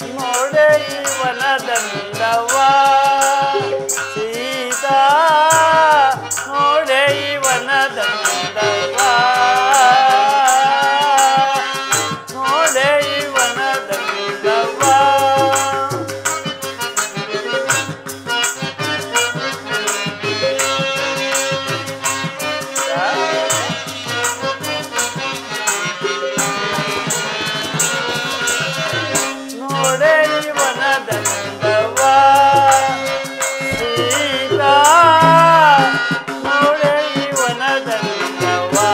ನೋಡೆ ಇವನದಂದವಾ ಸೀತಾ ನೋಡೆ ಇವನದಂದವಾ ನೋಡೆ ಇವನದಂದವಾ ನೋಡೆ ಇವನದಂದವಾ ಸೀತಾ ನೋಡೆ ಇವನದಂದವಾ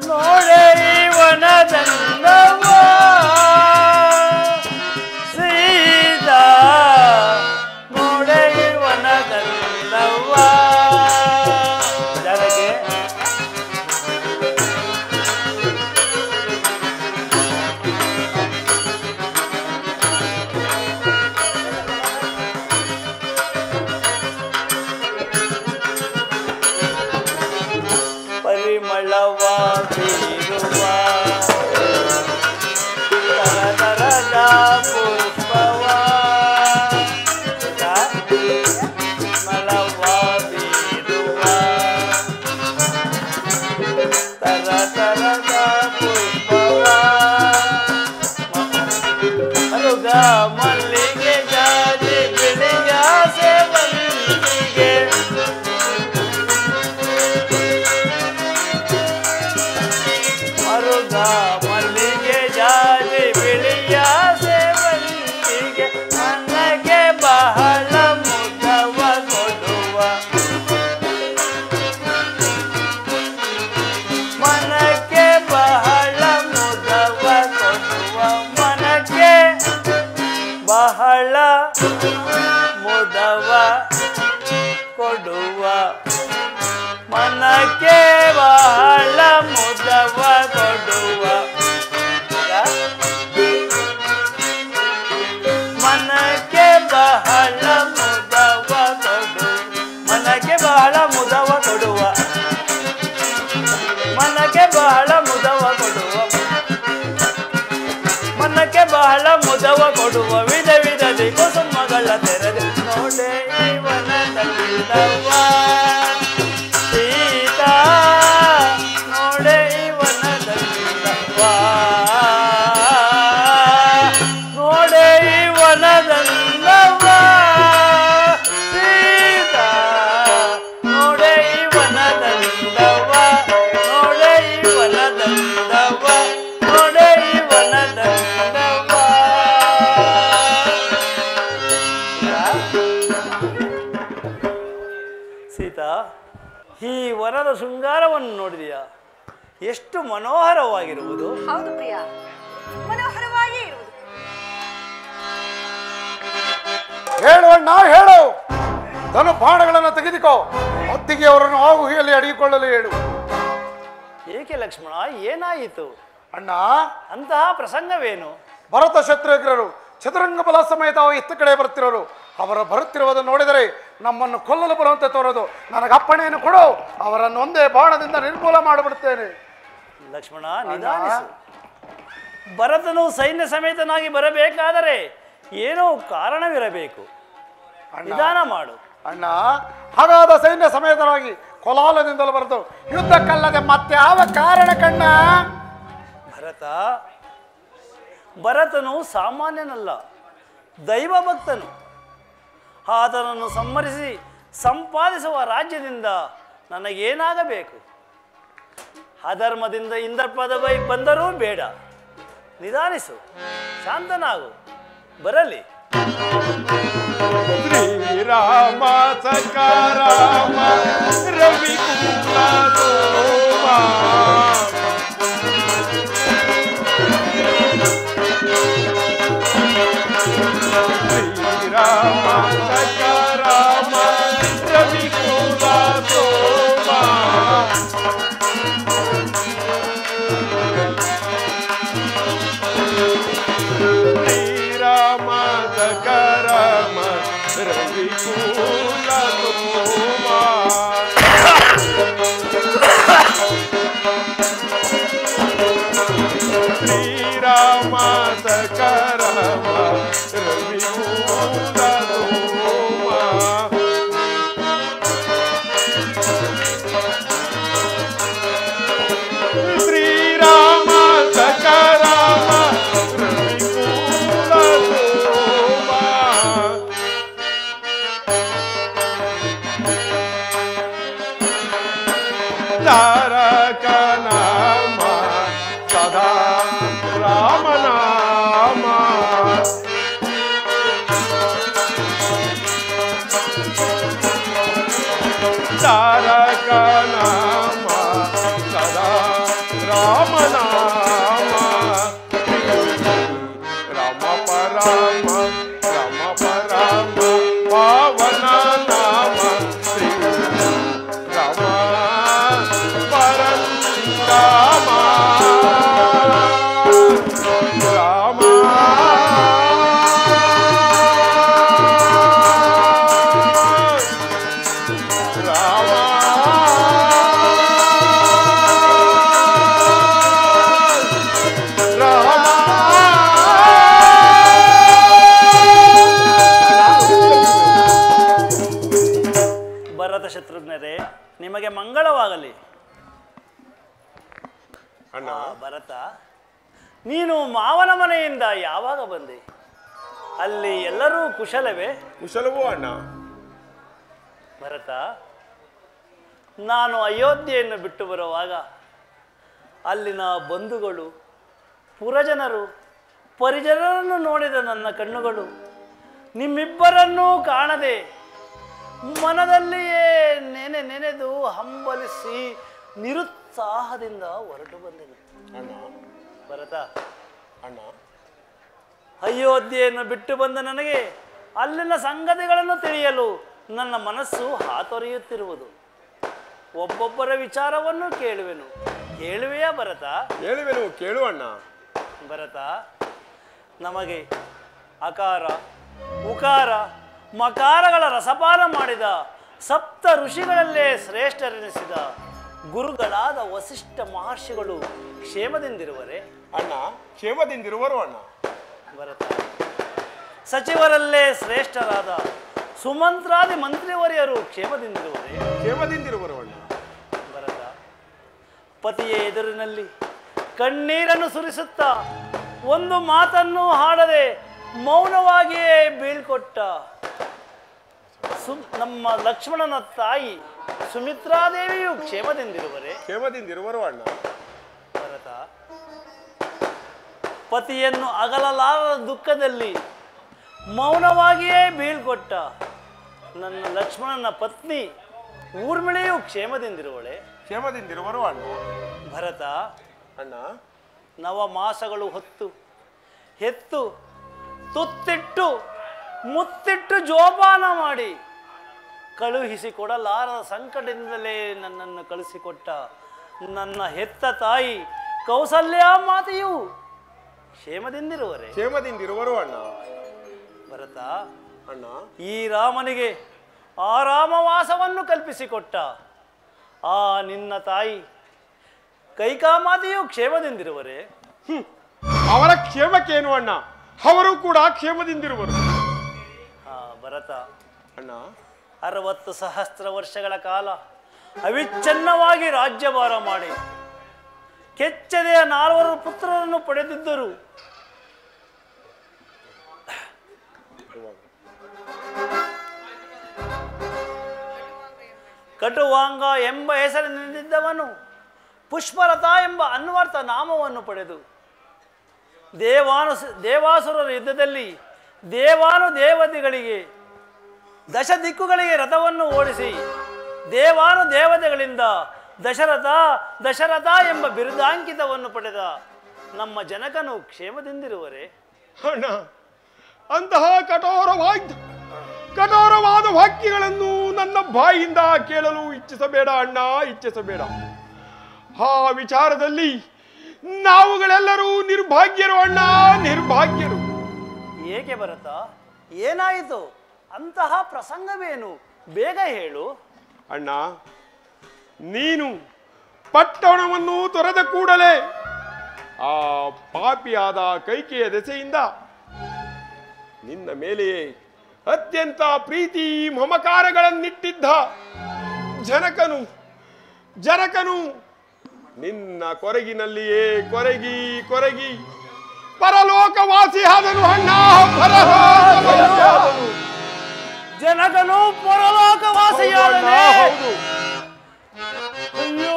ನೋಡೆ ಇವನದಂದವಾ ಸೀತಾ ನೋಡೆ ಇವನದಂದವಾ ಜಾನಕಿ ಪರಿಮಳವ ಬೀರುವ ತರತರದ ಪುಷ್ಪವ ಪರಿಮಳವ ಬೀರುವ ತರತರದ ಪುಷ್ಪವ ಮರುಗ ಮಲ್ಲಿಗೆ ಜಾಜಿ ಬಿಳಿಯ ಸೇವಂತಿಗೆ ಮರುಗ ಮಲ್ಲಿಗೆ ಜಾಜಿ ಬಿಳಿಯ ಸೇವಂತಿಗೆ ನನಗೆ ಬಹಳ ಮುದವ ಕೊಡುವ ಮನಕ್ಕೆ ಬಹಳ ಮುದವ ಕೊಡುವ ಮನಕ್ಕೆ ಬಹಳ ಮುದವ ಕೊಡುವ ಮನಕ್ಕೆ ಬಹಳ ಮುದವ ಕೊಡುವ ಮನಕ್ಕೆ ಬಹಳ ಮುದವ ಕೊಡು ಮನಕ್ಕೆ ಬಹಳ ಮುದವ ಕೊಡುವ ಮನಕ್ಕೆ ಬಹಳ ಮುದವ ಕೊಡುವ ಮನಕ್ಕೆ ಬಹಳ ಮುದವ ಕೊಡುವ ವಿಧ ವಿಧದಿ ಕುಸುಮಗಳ ತೆರೆದು ನೋಡೆ ಇವನದಂದವಾ ಸೀತಾ ನೋಡೆ ಇವನದಂದವಾ ನೋಡೆ ಇವನದಂದವಾ ಸೀತಾ ನೋಡೆ ಇವನದಂದವಾ ನೋಡೆ ಇವನದಂದವಾ ನೋಡೆ ಇವನದಂದವಾ ಸೀತಾ ಈ ವನದ ಶೃಂಗಾರವನ್ನು ನೋಡಿದೆಯಾ ಎಷ್ಟು ಮನೋಹರವಾಗಿರುವುದು ಹೌದು ಪ್ರಿಯ ಮನೋಹರವಾಗಿಯೇ ಇರುವುದು ಹೇಳುವಣ್ಣ ಹೇಳು ಧನು ಬಾಣಗಳನ್ನು ತೆಗೆದುಕೋ ಹೊತ್ತಿಗೆ ಅವರನ್ನು ಆ ಗುಹೆಯಲ್ಲಿ ಅಡಗಿಕೊಳ್ಳಲು ಹೇಳು ಏಕೆ ಲಕ್ಷ್ಮಣ ಏನಾಯಿತು ಅಣ್ಣ ಅಂತಹ ಪ್ರಸಂಗವೇನು ಭರತ ಶತ್ರುಘ್ನರು ಚದುರಂಗ ಬಲ ಸಮೇತ ಇತ್ತ ಕಡೆ ಬರುತ್ತಿರೋರು ಅವರ ಬರುತ್ತಿರುವುದನ್ನು ನೋಡಿದರೆ ನಮ್ಮನ್ನು ಕೊಲ್ಲಲು ಬರುವಂತೆ ತೋರೋದು ನನಗೆ ಅಪ್ಪಣೆಯನ್ನು ಕೊಡು ಅವರನ್ನು ಒಂದೇ ಬಾಣದಿಂದ ನಿರ್ಮೂಲ ಮಾಡಿಬಿಡುತ್ತೇನೆ ಲಕ್ಷ್ಮಣ ನಿಧಾನಿಸು ಭರತನು ಸೈನ್ಯ ಸಮೇತನಾಗಿ ಬರಬೇಕಾದರೆ ಏನೋ ಕಾರಣವಿರಬೇಕು ನಿಧಾನ ಮಾಡು ಅಣ್ಣ ಹಾಗಾದ ಸೈನ್ಯ ಸಮೇತನಾಗಿ ಕೋಲಾಲದಿಂದಲೂ ಬರೆದು ಯುದ್ಧಕ್ಕಲ್ಲದೆ ಮತ್ಯಾವ ಕಾರಣ ಕಣ್ಣ ಭರತನು ಸಾಮಾನ್ಯನಲ್ಲ ದೈವ ಭಕ್ತನು ಆತನನ್ನು ಸಂಹರಿಸಿ ಸಂಪಾದಿಸುವ ರಾಜ್ಯದಿಂದ ನನಗೇನಾಗಬೇಕು ಅಧರ್ಮದಿಂದ ಇಂದ್ರಪದ ಬೈ ಬಂದರೂ ಬೇಡ ನಿಧಾನಿಸು ಶಾಂತನಾಗು ಬರಲಿ ಶ್ರೀರಾಮ ಸಕಾರಾಮ ರವಿ ಶ್ರೀರಾಮ ಸಕಾರಾಮ ರವಿ ಕುಲ ಸೋಮ ತಾರಕ ನಾಮ ಸದಾ ರಾಮನಾಮ ತಾರಕ ನಾಮ ಸದಾ ರಾಮನಾಮ ರಾಮ ಪರಮ ರಾಮ ಪರಮ ಪಾವನ ನಾಮ ಶ್ರೀ ರಾಮ ಪರಂಧಾಮ ರಾಮ ಶತ್ರುಘ್ನರೇ, ನಿಮಗೆ ಮಂಗಳವಾಗಲಿ. ಅಣ್ಣ ಭರತ, ನೀನು ಮಾವನ ಮನೆಯಿಂದ ಯಾವಾಗ ಬಂದೆ? ಅಲ್ಲಿ ಎಲ್ಲರೂ ಕುಶಲವೇ? ಕುಶಲವೋ ಅಣ್ಣ. ಭರತ, ನಾನು ಅಯೋಧ್ಯೆಯನ್ನು ಬಿಟ್ಟು ಬರುವಾಗ ಅಲ್ಲಿನ ಬಂಧುಗಳು, ಪುರಜನರು, ಪರಿಜನರನ್ನು ನೋಡಿದ ನನ್ನ ಕಣ್ಣುಗಳು ನಿಮ್ಮಿಬ್ಬರನ್ನೂ ಕಾಣದೆ ಮನದಲ್ಲಿಯೇ ನೆನೆದು ಹಂಬಲಿಸಿ ನಿರುತ್ಸಾಹದಿಂದ ಹೊರಟು ಬಂದೆನು. ಅಣ್ಣ ಭರತ, ಅಣ್ಣ ಅಯೋಧ್ಯೆಯನ್ನು ಬಿಟ್ಟು ಬಂದ ನನಗೆ ಅಲ್ಲಿನ ಸಂಗತಿಗಳನ್ನು ತಿಳಿಯಲು ನನ್ನ ಮನಸ್ಸು ಹಾತೊರೆಯುತ್ತಿರುವುದು. ಒಬ್ಬೊಬ್ಬರ ವಿಚಾರವನ್ನು ಕೇಳುವೆನು. ಹೇಳುವೆಯಾ ಭರತ? ಹೇಳುವೆನು, ಕೇಳು ಅಣ್ಣ. ಭರತ, ನಮಗೆ ಅಕಾರ, ಉಕಾರ, ಮಕಾರಗಳ ರಸಪಾನ ಮಾಡಿದ ಸಪ್ತ ಋಷಿಗಳಲ್ಲೇ ಶ್ರೇಷ್ಠರೆನಿಸಿದ ಗುರುಗಳಾದ ವಸಿಷ್ಠ ಮಹರ್ಷಿಗಳು ಕ್ಷೇಮದಿಂದಿರುವರೆ? ಅಣ್ಣ ಕ್ಷೇಮದಿಂದಿರುವರು ಅಣ್ಣ. ಭರತ, ಸಚಿವರಲ್ಲೇ ಶ್ರೇಷ್ಠರಾದ ಸುಮಂತ್ರಾದಿ ಮಂತ್ರಿವರಿಯರು ಕ್ಷೇಮದಿಂದಿರುವರೆ? ಕ್ಷೇಮದಿಂದಿರುವರು ಅಣ್ಣ. ಭರತ, ಪತಿಯ ಎದುರಿನಲ್ಲಿ ಕಣ್ಣೀರನ್ನು ಸುರಿಸುತ್ತಾ ಒಂದು ಮಾತನ್ನು ಹಾಡದೆ ಮೌನವಾಗಿಯೇ ಬೀಳ್ಕೊಟ್ಟ ನಮ್ಮ ಲಕ್ಷ್ಮಣನ ತಾಯಿ ಸುಮಿತ್ರಾದೇವಿಯು ಕ್ಷೇಮದಿಂದಿರುವರೆ? ಕ್ಷೇಮದಿಂದಿರುವರು ಅಣ್ಣ. ಭರತ, ಪತಿಯನ್ನು ಅಗಲಲಾರದ ದುಃಖದಲ್ಲಿ ಮೌನವಾಗಿಯೇ ಬೀಳ್ಕೊಟ್ಟ ನನ್ನ ಲಕ್ಷ್ಮಣನ ಪತ್ನಿ ಊರ್ಮಿಳೆಯು ಕ್ಷೇಮದಿಂದಿರುವಳೆ? ಕ್ಷೇಮದಿಂದಿರುವರು ಅಣ್ಣ. ಭರತ, ಅಣ್ಣ ನವ ಮಾಸಗಳು ಹೊತ್ತು ಹೆತ್ತು ತುತ್ತಿಟ್ಟು ಮುತ್ತಿಟ್ಟು ಜೋಪಾನ ಮಾಡಿ ಕಳುಹಿಸಿಕೊಡಲಾರದ ಸಂಕಟದಿಂದಲೇ ನನ್ನನ್ನು ಕಳಿಸಿಕೊಟ್ಟ ನನ್ನ ಹೆತ್ತ ತಾಯಿ ಕೌಸಲ್ಯ ಮಾತೆಯು ಕ್ಷೇಮದಿಂದಿರುವರೆ? ಕ್ಷೇಮದಿಂದಿರುವರು ಅಣ್ಣ. ಭರತ, ಅಣ್ಣ ಈ ರಾಮನಿಗೆ ಆರಾಮವಾಸವನ್ನು ಕಲ್ಪಿಸಿಕೊಟ್ಟ ಆ ನಿನ್ನ ತಾಯಿ ಕೈಕಾಮಾತೆಯು ಕ್ಷೇಮದಿಂದಿರುವರೆ? ಅವರ ಕ್ಷೇಮಕ್ಕೇನು ಅಣ್ಣ, ಅವರು ಕೂಡ ಕ್ಷೇಮದಿಂದಿರುವರು. ಭರತ, ಅಣ್ಣ 60 ಸಹಸ್ರ ವರ್ಷಗಳ ಕಾಲ ಅವಿಚ್ಛಿನ್ನವಾಗಿ ರಾಜ್ಯಭಾರ ಮಾಡಿ ಕೆಚ್ಚದೆಯ 4 ಪುತ್ರರನ್ನು ಪಡೆದಿದ್ದರು. ಕಟುವಾಂಗ ಎಂಬ ಹೆಸರಿನಿಂದಿದ್ದವನು ಪುಷ್ಪರಥ ಎಂಬ ಅನ್ವರ್ಥ ನಾಮವನ್ನು ಪಡೆದು ದೇವಾಸುರರ ಯುದ್ಧದಲ್ಲಿ ದೇವಾನುದೇವತೆಗಳಿಗೆ ದಶ ದಿಕ್ಕುಗಳಿಗೆ ರಥವನ್ನು ಓಡಿಸಿ ದೇವಾನುದೇವತೆಗಳಿಂದ ದಶರಥ ದಶರಥ ಎಂಬ ಬಿರುದಾಂಕಿತವನ್ನು ಪಡೆದ ನಮ್ಮ ಜನಕನು ಕ್ಷೇಮದಿಂದಿರುವರೆ? ಅಣ್ಣ, ಅಂತಹ ಕಠೋರವಾದ ವಾಕ್ಯಗಳನ್ನು ನನ್ನ ಬಾಯಿಂದ ಕೇಳಲು ಇಚ್ಛಿಸಬೇಡ ಅಣ್ಣ, ಇಚ್ಛಿಸಬೇಡ. ಆ ವಿಚಾರದಲ್ಲಿ ನಾವುಗಳೆಲ್ಲರೂ ನಿರ್ಭಾಗ್ಯರು ಅಣ್ಣ, ನಿರ್ಭಾಗ್ಯರು. ಏಕೆ ಭರತ, ಏನಾಯಿತು? ಅಂತಹ ಪ್ರಸಂಗವೇನು? ಬೇಗ ಹೇಳು. ಅಣ್ಣ, ನೀನು ಪಟ್ಟಣವನ್ನು ತೊರೆದ ಕೂಡಲೇ ಆ ಪಾಪಿಯಾದ ಕೈಕೆಯ ದೆಸೆಯಿಂದ ನಿನ್ನ ಮೇಲೆಯೇ ಅತ್ಯಂತ ಪ್ರೀತಿ ಮಮಕಾರಗಳನ್ನಿಟ್ಟಿದ್ದ ಜನಕನು ನಿನ್ನ ಕೊರಗಿನಲ್ಲಿಯೇ ಕೊರಗಿ ಪರಲೋಕವಾಸಿಯಾದನು ಅಣ್ಣ, ಪರಲೋಕವಾಸಿಯಾದನು. ಜನಕನು ಪರಲೋಕವಾಸಿಯಾದನೇ? ಹೌದು. ಅಯ್ಯೋ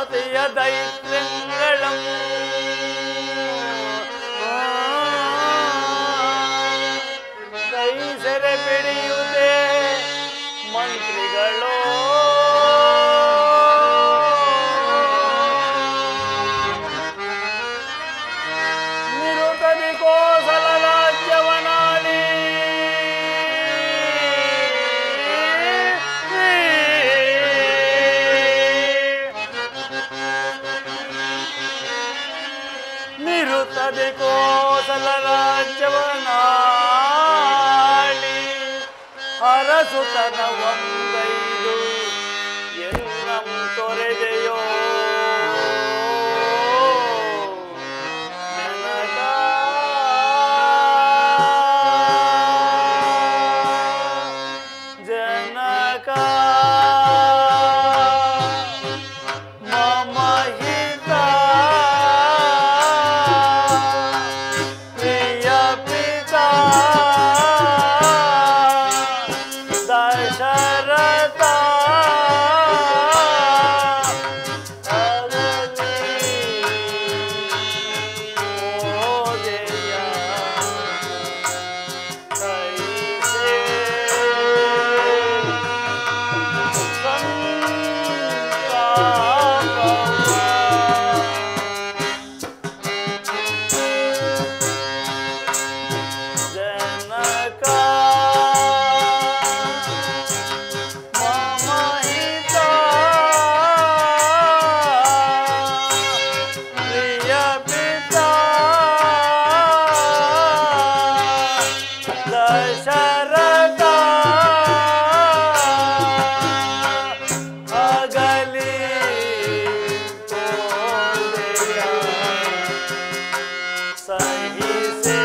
പതിയ ദൈത്യങ്ങളും ಕೈಸೆರೆ ಪಿಡಿಯುವುದೇ ಮಂತ್ರಿಗಳು ನಿರುತದಿ ಕೋಸಲ ರಾಜ್ಯವನಾಳಿ ನಿರುತದಿ ಕೋಸಲ ರಾಜ್ಯವನಾಳಿ ಅರಸುತನ ಒಂದೈದು ಎನ್ನಂ ತೊರೆದೆಯೋ ನನಗ ಜನಕ ಮಮ ಹಿತ ಪ್ರಿಯ ಪಿತಾ ದಶರಥ ಅಗಲಿ ಓದೆಯ ಕೈಸೆ ಜನಕ ಮಮ ಹಿತ ಪ್ರಿಯ ಪಿತಾ ದಶರಥ ಅಗಲಿ ಓದೆಯ ಸಹಿಸೆ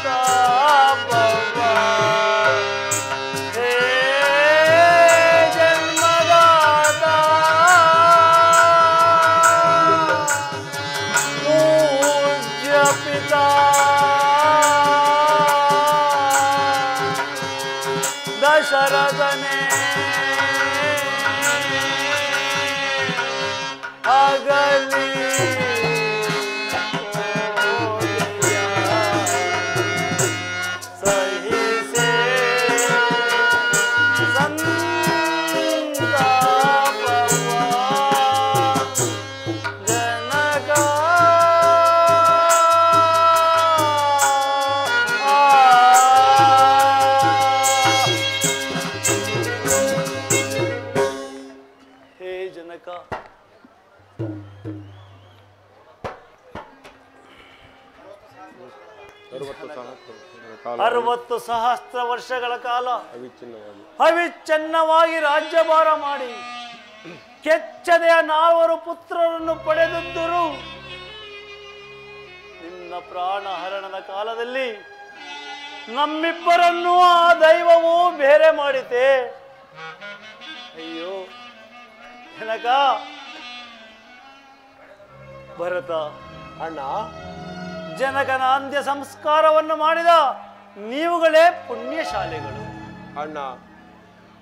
ಸಂತಾಪವ ಹೇ ಜನ್ಮದಾತ ಪೂಜ್ಯ ಪಿತಾ ದಶರಥನೇ ಅಗಲಿ ಓದೆಯ ಸಹಿಸೆ ಸಂತಾಪವ ಜನಕ ಹೇ ಜನಕ 60 ಸಹಸ್ರ ವರ್ಷಗಳ ಕಾಲ ಅವಿಚ್ಛಿನ್ನವಾಗಿ ರಾಜ್ಯಭಾರ ಮಾಡಿ ಕೆಚ್ಚದೆಯ 4 ಪುತ್ರರನ್ನು ಪಡೆದಿದ್ದರು. ನಿನ್ನ ಪ್ರಾಣ ಹರಣದ ಕಾಲದಲ್ಲಿ ನಮ್ಮಿಬ್ಬರನ್ನು ಆ ದೈವವು ಬೇರೆ ಮಾಡಿತೆ. ಅಯ್ಯೋ ಜನಕ, ಭರತ ಅಣ್ಣ, ಜನಕನ ಅಂತ್ಯ ಸಂಸ್ಕಾರವನ್ನು ಮಾಡಿದ ನೀವುಗಳೇ ಪುಣ್ಯಶಾಲಿಗಳು. ಅಣ್ಣ,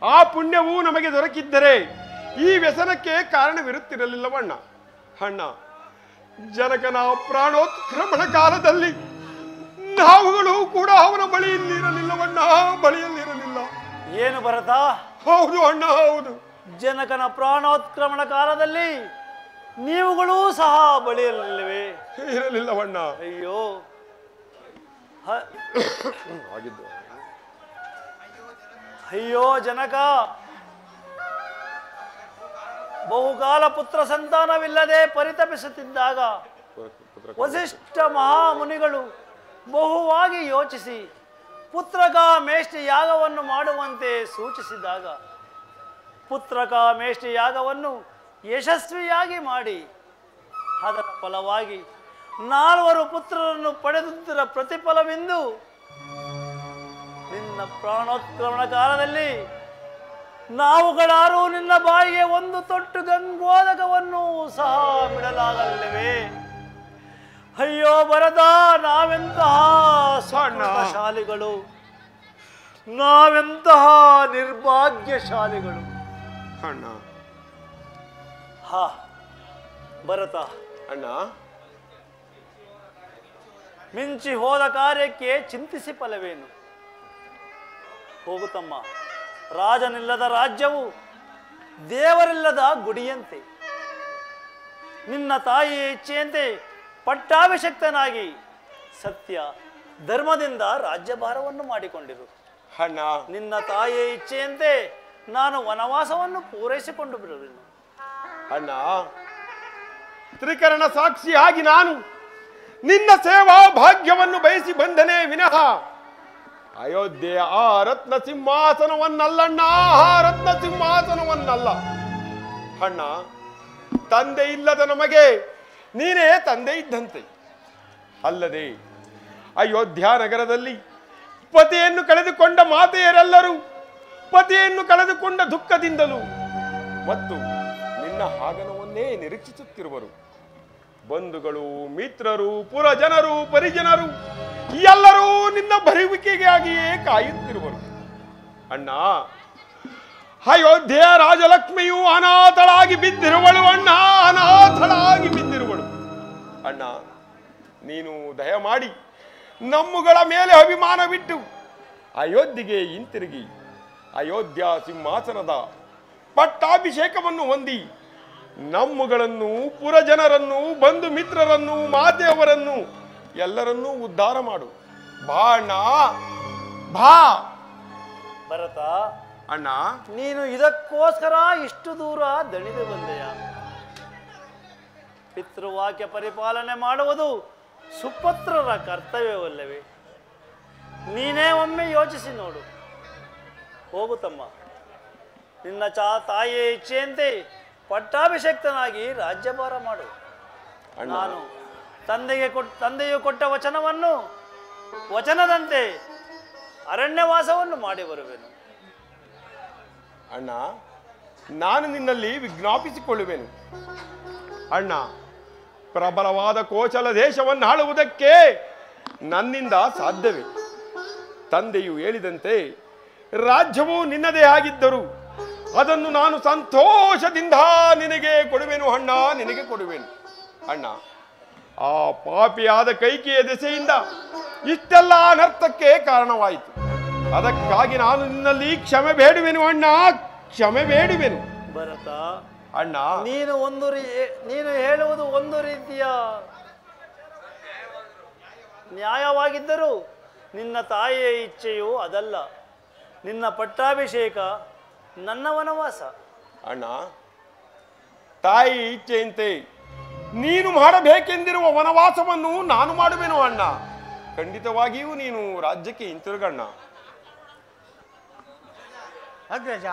ಆ ಪುಣ್ಯವು ನಮಗೆ ದೊರಕಿದ್ದರೆ ಈ ವ್ಯಸನಕ್ಕೆ ಕಾರಣವಿರುತ್ತಿರಲಿಲ್ಲವಣ್ಣ. ಅಣ್ಣ, ಜನಕನ ಪ್ರಾಣೋತ್ಕ್ರಮಣ ಕಾಲದಲ್ಲಿ ನಾವುಗಳು ಕೂಡ ಅವನ ಬಳಿಯಲ್ಲಿರಲಿಲ್ಲವಣ್ಣ, ಬಳಿಯಲ್ಲಿರಲಿಲ್ಲ. ಏನು ಭರತ? ಹೌದು ಅಣ್ಣ, ಹೌದು. ಜನಕನ ಪ್ರಾಣೋತ್ಕ್ರಮಣ ಕಾಲದಲ್ಲಿ ನೀವುಗಳೂ ಸಹ ಬಳಿಯಲ್ಲಿಲ್ಲವೇ? ಇರಲಿಲ್ಲವಣ್ಣ. ಅಯ್ಯೋ ಆಗಿದ್ದು. ಅಯ್ಯೋ ಜನಕ, ಬಹುಕಾಲ ಪುತ್ರ ಸಂತಾನವಿಲ್ಲದೆ ಪರಿತಪಿಸುತ್ತಿದ್ದಾಗ ವಸಿಷ್ಠ ಮಹಾಮುನಿಗಳು ಬಹುವಾಗಿ ಯೋಚಿಸಿ ಪುತ್ರಕಾಮೇಷ್ಟಿ ಯಾಗವನ್ನು ಮಾಡುವಂತೆ ಸೂಚಿಸಿದಾಗ ಪುತ್ರಕಾಮೇಷ್ಟಿ ಯಾಗವನ್ನು ಯಶಸ್ವಿಯಾಗಿ ಮಾಡಿ ಅದರ ಫಲವಾಗಿ 4 ಪುತ್ರರನ್ನು ಪಡೆದುದರ ಪ್ರತಿಫಲವೆಂದು ನಿನ್ನ ಪ್ರಾಣೋತ್ಕ್ರಮಣ ಕಾಲದಲ್ಲಿ ನಾವುಗಳಾರು ನಿನ್ನ ಬಾಯಿಗೆ 1 ತೊಟ್ಟು ಗಂಗೋದಕವನ್ನು ಸಹ ಬಿಡಲಾಗಲಿವೆ. ಅಯ್ಯೋ ಭರತ, ನಾವೆಂತಹ ಶಾಲಿಗಳು. ನಾವೆಂತಹ ನಿರ್ಭಾಗ್ಯಶಾಲಿಗಳು. ಅಣ್ಣ ಹಾ ಭರತ, ಅಣ್ಣ ಮಿಂಚಿ ಹೋದ ಕಾರ್ಯಕ್ಕೆ ಚಿಂತಿಸಿ ಫಲವೇನು? ಹೋಗುತ್ತಮ್ಮ. ರಾಜನಿಲ್ಲದ ರಾಜ್ಯವು ದೇವರಿಲ್ಲದ ಗುಡಿಯಂತೆ. ನಿನ್ನ ತಾಯಿಯ ಇಚ್ಛೆಯಂತೆ ಪಟ್ಟಾಭಿಷಕ್ತನಾಗಿ ಸತ್ಯ ಧರ್ಮದಿಂದ ರಾಜ್ಯಭಾರವನ್ನು ಮಾಡಿಕೊಂಡಿರು. ಅಣ್ಣ ನಿನ್ನ ತಾಯಿಯ ಇಚ್ಛೆಯಂತೆ ನಾನು ವನವಾಸವನ್ನು ಪೂರೈಸಿಕೊಂಡು ಬಿಡುವೆನು. ಅಣ್ಣ ತ್ರಿಕರಣ ಸಾಕ್ಷಿಯಾಗಿ ನಾನು ನಿನ್ನ ಸೇವಾ ಭಾಗ್ಯವನ್ನು ಬಯಸಿ ಬಂದನೇ ವಿನಃ ಅಯೋಧ್ಯೆಯ ಆ ರತ್ನ ಸಿಂಹಾಸನವನ್ನಲ್ಲಣ್ಣ, ಆ ರತ್ನ ಸಿಂಹಾಸನವನ್ನಲ್ಲ. ಅಣ್ಣ, ತಂದೆ ಇಲ್ಲದ ನಮಗೆ ನೀನೇ ತಂದೆ ಇದ್ದಂತೆ. ಅಲ್ಲದೆ ಅಯೋಧ್ಯ ನಗರದಲ್ಲಿ ಪತಿಯನ್ನು ಕಳೆದುಕೊಂಡ ಮಾತೆಯರೆಲ್ಲರೂ ಪತಿಯನ್ನು ಕಳೆದುಕೊಂಡ ದುಃಖದಿಂದಲೂ ಮತ್ತು ನಿನ್ನ ಆಗಮನವನ್ನೇ ನಿರೀಕ್ಷಿಸುತ್ತಿರುವರು. ಬಂಧುಗಳು, ಮಿತ್ರರು, ಪುರಜನರು, ಪರಿಜನರು ಎಲ್ಲರೂ ನಿನ್ನ ಬರುವಿಕೆಗಾಗಿಯೇ ಕಾಯುತ್ತಿರುವರು. ಅಣ್ಣ, ಅಯೋಧ್ಯೆಯ ರಾಜಲಕ್ಷ್ಮಿಯು ಅನಾಥಳಾಗಿ ಬಿದ್ದಿರುವಳು. ಅಣ್ಣ, ಅನಾಥಳಾಗಿ ಬಿದ್ದಿರುವಳು. ಅಣ್ಣ, ನೀನು ದಯಮಾಡಿ ನಮ್ಮುಗಳ ಮೇಲೆ ಅಭಿಮಾನವಿಟ್ಟು ಅಯೋಧ್ಯೆಗೆ ಹಿಂತಿರುಗಿ ಅಯೋಧ್ಯ ಸಿಂಹಾಸನದ ಪಟ್ಟಾಭಿಷೇಕವನ್ನು ಹೊಂದಿ ನಮ್ಮುಗಳನ್ನು, ಪುರಜನರನ್ನು, ಬಂಧು ಮಿತ್ರರನ್ನು, ಮಾತೆಯವರನ್ನು ಎಲ್ಲರನ್ನೂ ಉದ್ಧಾರ ಮಾಡು. ಬಾ ಅಣ್ಣ, ಬಾ. ಭರತ, ಅಣ್ಣ, ನೀನು ಇದಕ್ಕೋಸ್ಕರ ಇಷ್ಟು ದೂರ ದಣಿದು ಬಂದೆಯ? ಪಿತೃವಾಕ್ಯ ಪರಿಪಾಲನೆ ಮಾಡುವುದು ಸುಪುತ್ರರ ಕರ್ತವ್ಯವಲ್ಲವೇ? ನೀನೇ ಒಮ್ಮೆ ಯೋಚಿಸಿ ನೋಡು. ಹೋಗುತ್ತಮ್ಮ. ನಿನ್ನ ತಾಯಿಯ ಇಚ್ಛೆಯಂತೆ ಪಟ್ಟಾಭಿಷೇಕ್ತನಾಗಿ ರಾಜ್ಯಭಾರ ಮಾಡು. ನಾನು ತಂದೆಯು ಕೊಟ್ಟ ವಚನದಂತೆ ಅರಣ್ಯವಾಸವನ್ನು ಮಾಡಿ ಬರುವೆನು. ಅಣ್ಣ, ನಾನು ನಿನ್ನಲ್ಲಿ ವಿಜ್ಞಾಪಿಸಿಕೊಳ್ಳುವೆನು. ಅಣ್ಣ, ಪ್ರಬಲವಾದ ಕೋಚಲ ದೇಶವನ್ನು ಆಳುವುದಕ್ಕೆ ನನ್ನಿಂದ ಸಾಧ್ಯವೇ? ತಂದೆಯು ಹೇಳಿದಂತೆ ರಾಜ್ಯವು ನಿನ್ನದೇ ಆಗಿದ್ದರು ಅದನ್ನು ನಾನು ಸಂತೋಷದಿಂದ ನಿನಗೆ ಕೊಡುವೆನು. ಅಣ್ಣ, ನಿನಗೆ ಕೊಡುವೆನು. ಅಣ್ಣ, ಆ ಪಾಪಿಯಾದ ಕೈಕೆಯ ದೆಸೆಯಿಂದ ಇಷ್ಟೆಲ್ಲ ಅನರ್ಥಕ್ಕೆ ಕಾರಣವಾಯಿತು. ಅದಕ್ಕಾಗಿ ನಾನು ನಿನ್ನಲ್ಲಿ ಕ್ಷಮೆ ಬೇಡುವೆನು. ಅಣ್ಣ, ಕ್ಷಮೆ ಬೇಡುವೆನು. ಭರತ, ಅಣ್ಣ, ನೀನು ಹೇಳುವುದು ಒಂದು ರೀತಿಯ ನ್ಯಾಯವಾಗಿದ್ದರೂ ನಿನ್ನ ತಾಯಿಯ ಇಚ್ಛೆಯು ಅದಲ್ಲ. ನಿನ್ನ ಪಟ್ಟಾಭಿಷೇಕ, ನನ್ನ ವನವಾಸ. ಅಣ್ಣ, ತಾಯಿ ಇಚ್ಛೆಯಂತೆ ನೀನು ಮಾಡಬೇಕೆಂದಿರುವ ವನವಾಸವನ್ನು ನಾನು ಮಾಡುವೆನು. ಅಣ್ಣ, ಖಂಡಿತವಾಗಿಯೂ ನೀನು ರಾಜ್ಯಕ್ಕೆ ಹಿಂತಿರುಗಣ್ಣ. ಅಗ್ರಜ,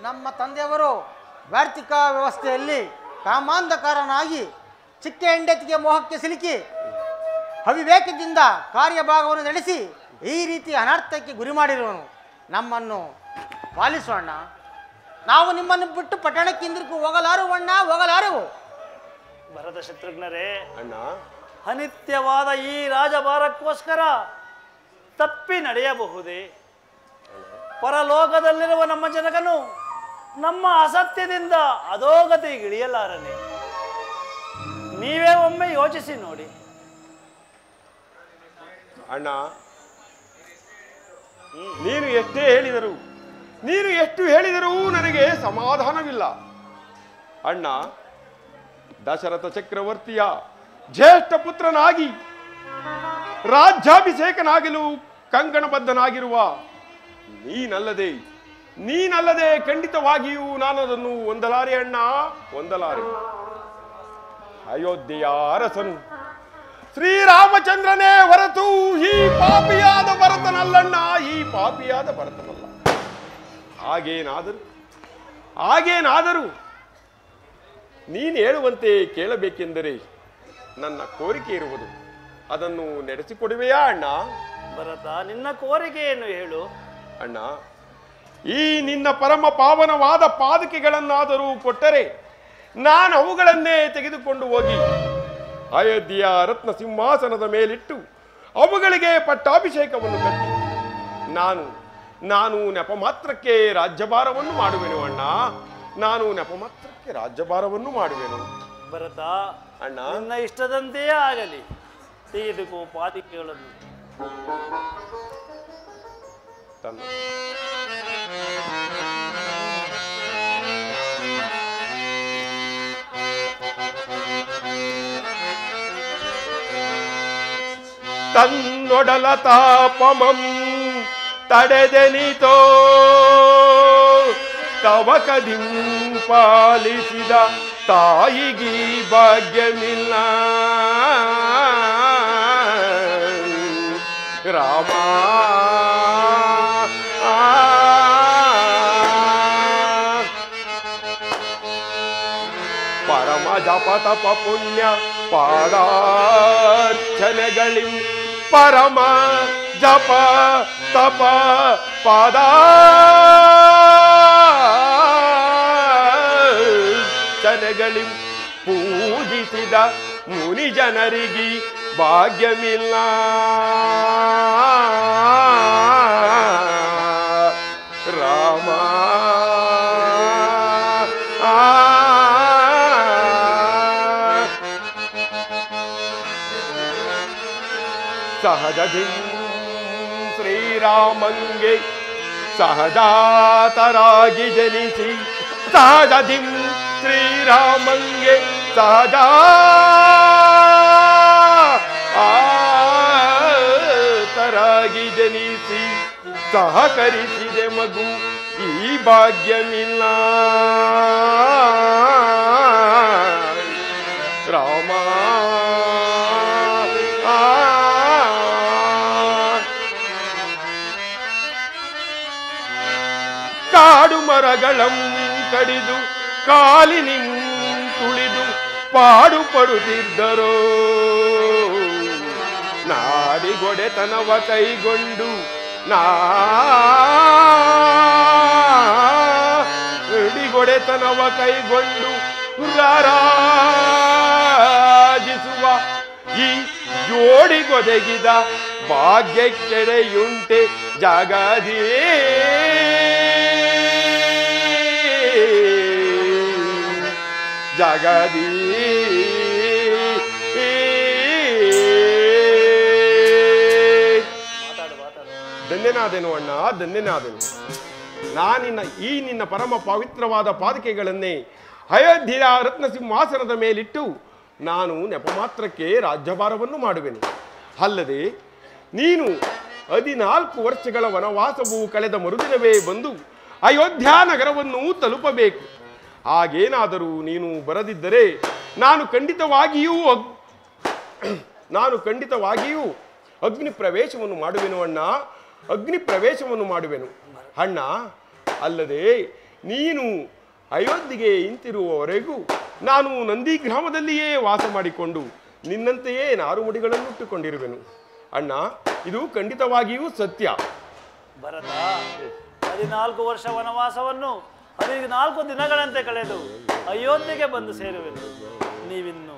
ನಮ್ಮ ತಂದೆಯವರು ವಾರ್ತಿಕ ವ್ಯವಸ್ಥೆಯಲ್ಲಿ ಕಾಮಾಂಧಕಾರನಾಗಿ ಚಿಕ್ಕ ಹೆಂಡತಿಗೆ ಮೋಹಕ್ಕೆ ಸಿಲುಕಿ ಅವಿವೇಕದಿಂದ ಕಾರ್ಯಭಾಗವನ್ನು ನಡೆಸಿ ಈ ರೀತಿ ಅನರ್ಥಕ್ಕೆ ಗುರಿ ಮಾಡಿರುವನು. ನಮ್ಮನ್ನು ಪಾಲಿಸೋಣ. ನಾವು ನಿಮ್ಮನ್ನು ಬಿಟ್ಟು ಪಟ್ಟಣಕ್ಕೆ ಹಿಂದಿರುಗಿ ಹೋಗಲಾರುವಣ್ಣ, ಹೋಗಲಾರೆವು. ಭರತ ಶತ್ರುಘ್ನರೇ, ಅಣ್ಣ, ಅನಿತ್ಯವಾದ ಈ ರಾಜಭಾರಕ್ಕೋಸ್ಕರ ತಪ್ಪಿ ನಡೆಯಬಹುದೇ? ಪರಲೋಕದಲ್ಲಿರುವ ನಮ್ಮ ಜನಕನು ನಮ್ಮ ಅಸತ್ಯದಿಂದ ಅಧೋಗತಿಗಿಳಿಯಲಾರನೆ. ನೀವೇ ಒಮ್ಮೆ ಯೋಚಿಸಿ ನೋಡಿ. ಅಣ್ಣ, ನೀನು ಎಷ್ಟು ಹೇಳಿದರೂ ನನಗೆ ಸಮಾಧಾನವಿಲ್ಲ. ಅಣ್ಣ, ದಶರಥ ಚಕ್ರವರ್ತಿಯ ಜ್ಯೇಷ್ಠ ಪುತ್ರನಾಗಿ ರಾಜ್ಯಾಭಿಷೇಕನಾಗಲು ಕಂಕಣಬದ್ಧನಾಗಿರುವ ನೀನಲ್ಲದೆ ಖಂಡಿತವಾಗಿಯೂ ನಾನು ಅದನ್ನು ಹೊಂದಲಾರೆ. ಅಣ್ಣ, ಹೊಂದಲಾರೆ. ಅಯೋಧ್ಯೆಯ ಅರಸನು ಶ್ರೀರಾಮಚಂದ್ರನೇ ಹೊರತು ಈ ಪಾಪಿಯಾದ ಭರತನಲ್ಲಣ್ಣ, ಈ ಪಾಪಿಯಾದ ಭರತನಲ್ಲ. ಹಾಗೇನಾದರೂ ನೀನು ಹೇಳುವಂತೆ ಕೇಳಬೇಕೆಂದರೆ ನನ್ನ ಕೋರಿಕೆ ಇರುವುದು. ಅದನ್ನು ನಡೆಸಿಕೊಡುವೆಯಾ ಅಣ್ಣ? ಭರತ, ನಿನ್ನ ಕೋರಿಕೆಯನ್ನು ಹೇಳು. ಅಣ್ಣ, ಈ ನಿನ್ನ ಪರಮ ಪಾವನವಾದ ಪಾದುಕೆಗಳನ್ನಾದರೂ ಕೊಟ್ಟರೆ ನಾನು ಅವುಗಳನ್ನೇ ತೆಗೆದುಕೊಂಡು ಹೋಗಿ ಅಯೋಧ್ಯೆಯ ರತ್ನ ಸಿಂಹಾಸನದ ಮೇಲಿಟ್ಟು ಅವುಗಳಿಗೆ ಪಟ್ಟಾಭಿಷೇಕವನ್ನು ಕಟ್ಟಿ ನಾನು ನಾನು ನೆಪ ಮಾತ್ರಕ್ಕೆ ರಾಜ್ಯಭಾರವನ್ನು ಮಾಡುವೆನು ಅಣ್ಣ. ನಾನು ನೆಪ ಮಾತ್ರಕ್ಕೆ ರಾಜ್ಯಭಾರವನ್ನು ಮಾಡುವೆನು. ಭರತ, ಅಣ್ಣ, ನನ್ನ ಇಷ್ಟದಂತೆಯೇ ಆಗಲಿ. ತೆಗೆದುಕೋ ಪಾದಿಕೆಗಳನ್ನು. ತನ್ನೊಡಲ ತಾಪಮಂ ತಡೆದೆನಿತೋ ತವಕದಿಂ ಪಾಲಿಸಿದ ತಾಯಿಗೀ ಭಾಗ್ಯಮಿಲ್ಲ ರಾಮ. ಪರಮ ಜಪ ತಪ ಪುಣ್ಯ ಪಾದಾರ್ಚನೆಗಳಿಂ ಪರಮ ಜಪ ತಪ ಪಾದಾರ್ಚನೆಗಳಿಂ ಪೂಜಿಸಿದ ಮುನಿ ಜನರಿಗೆ ಭಾಗ್ಯಮಿಲ್ಲ ರಾಮ. ಸಹಜದಿಂ ಶ್ರೀರಾಮಂಗೆ ಸಹಜಾತರಾಗಿ ಜನಿಸಿ ಸಹಜದಿಂ ಶ್ರೀರಾಮಂಗೆ ಸಹಜಾತರಾಗಿ ಜನಿಸಿ ಸಹಕರಿಸಿದೆ ಮಗು ಈ ಭಾಗ್ಯಮಿಲ್ಲ ರಾಮ. ಕಾಡು ಮರಗಳಂ ಕಡಿದು ಕಾಲಿನಿಂ ತುಳಿದು ಪಾಡುಪಡುತ್ತಿದ್ದರು. ನಾಡಿಗೊಡೆತನವ ಕೈಗೊಂಡು ನಾಡಿಗೊಡೆತನವ ಕೈಗೊಂಡು ರಾರಾಜಿಸುವ ಈ ಜೋಡಿಗೊದಗಿದ ಭಾಗ್ಯಕ್ಕೆಡೆಯುಂಟೆ ಜಗದಿ ಜಗದಿ. ಧನ್ಯನಾದೆನು ಅಣ್ಣ, ಧನ್ಯನಾದೆನು. ನಿನ್ನ ಪರಮ ಪವಿತ್ರವಾದ ಪಾದಕೆಗಳನ್ನೇ ಅಯೋಧ್ಯೆಯ ರತ್ನ ಸಿಂಹಾಸನದ ಮೇಲಿಟ್ಟು ನಾನು ನೆಪ ಮಾತ್ರಕ್ಕೆ ರಾಜ್ಯಭಾರವನ್ನು ಮಾಡುವೆನು. ಅಲ್ಲದೆ ನೀನು 14 ವರ್ಷಗಳ ವನವಾಸವು ಕಳೆದ ಮರುದಿನವೇ ಬಂದು ಅಯೋಧ್ಯ ನಗರವನ್ನು ತಲುಪಬೇಕು. ಹಾಗೇನಾದರೂ ನೀನು ಬರದಿದ್ದರೆ ನಾನು ಖಂಡಿತವಾಗಿಯೂ ಅಗ್ನಿ ಪ್ರವೇಶವನ್ನು ಮಾಡುವೆನು ಅಣ್ಣ, ಅಗ್ನಿ ಪ್ರವೇಶವನ್ನು ಮಾಡುವೆನು ಅಣ್ಣ. ಅಲ್ಲದೆ ನೀನು ಅಯೋಧ್ಯೆಗೆ ಹಿಂತಿರುವವರೆಗೂ ನಾನು ನಂದಿ ಗ್ರಾಮದಲ್ಲಿಯೇ ವಾಸ ಮಾಡಿಕೊಂಡು ನಿನ್ನಂತೆಯೇ ನಾರುಮಡಿಗಳನ್ನು ಇಟ್ಟುಕೊಂಡಿರುವೆನು ಅಣ್ಣ. ಇದು ಖಂಡಿತವಾಗಿಯೂ ಸತ್ಯ. ಭರತ, 14 ವರ್ಷ ವನವಾಸವನ್ನು 14 ದಿನಗಳಂತೆ ಕಳೆದು ಅಯೋಧ್ಯೆಗೆ ಬಂದು ಸೇರುವೆನು. ನೀವಿನ್ನು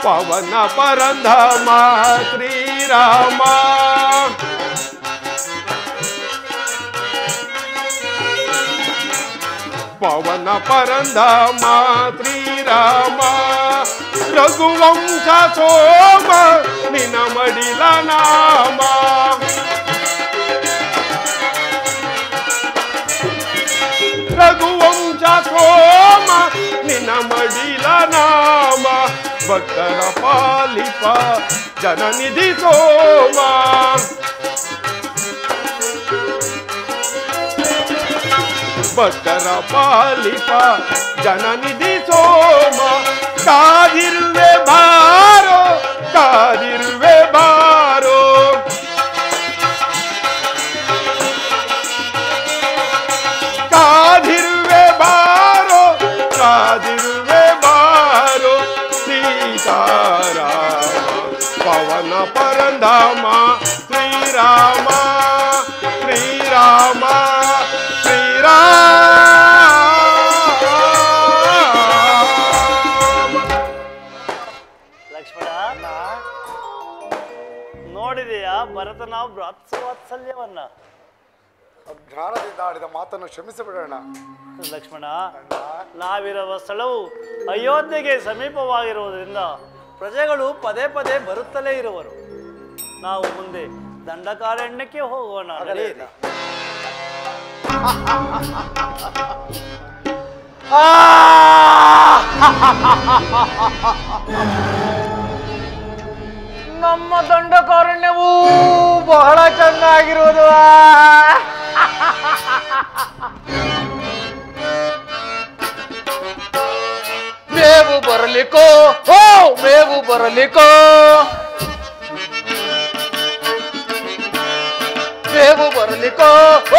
ಪವನ ಪರಂಧಾಮ ಶ್ರೀರಾಮ ಪವನ ಪರಂಧಾಮ ಶ್ರೀರಾಮ ರಘುವಂಶ ಸೋಮ ನಿನ ಮಡಿಲ ನಾಮ ರಘುವಂಶ ಸೋಮ ನಿನ ಮಡಿಲ ನಾಮ ಭಕ್ತರ ಪಾಲಿಪ ಜನನಿಧಿ ಸೋಮ ಭಕ್ತರ ಪಾಲಿಪ ಜನನಿಧಿ ಸೋಮ ಕಾದಿರುವೆ ಬಾರೋ ಕಾದಿರುವೆ ಬಾರೋ ಕಾದಿರುವೆ ಬಾರೋ ಕಾದಿರುವೆ ಬಾರೋ ಸೀತಾರಾಮ ಪವನ ಪರಂಧಾಮ ಶ್ರೀರಾಮ ಶ್ರೀರಾಮ ಶ್ರೀರಾಮ ವಾತ್ಸಲ್ಯವನ್ನ. ಜ್ಞಾನದಿಂದ ಆಡಿದ ಮಾತನ್ನು ಕ್ಷಮಿಸಿಬಿಡೋಣ. ಲಕ್ಷ್ಮಣ, ನಾವಿರುವ ಸ್ಥಳವು ಅಯೋಧ್ಯೆಗೆ ಸಮೀಪವಾಗಿರುವುದರಿಂದ ಪ್ರಜೆಗಳು ಪದೇ ಪದೇ ಬರುತ್ತಲೇ ಇರುವರು. ನಾವು ಮುಂದೆ ದಂಡಕಾರಣ್ಯಕ್ಕೆ ಹೋಗೋಣ. ನಡೆಯಿರಿ. ನಮ್ಮ ದಂಡಕಾರಣ್ಯವು ಬಹಳ ಚೆನ್ನಾಗಿರುವುದು. ಮೇವು ಬರಲಿಕ್ಕೋ, ಓ ಮೇವು ಬರಲಿಕ್ಕೋ, ಮೇವು ಬರಲಿಕ್ಕೋ,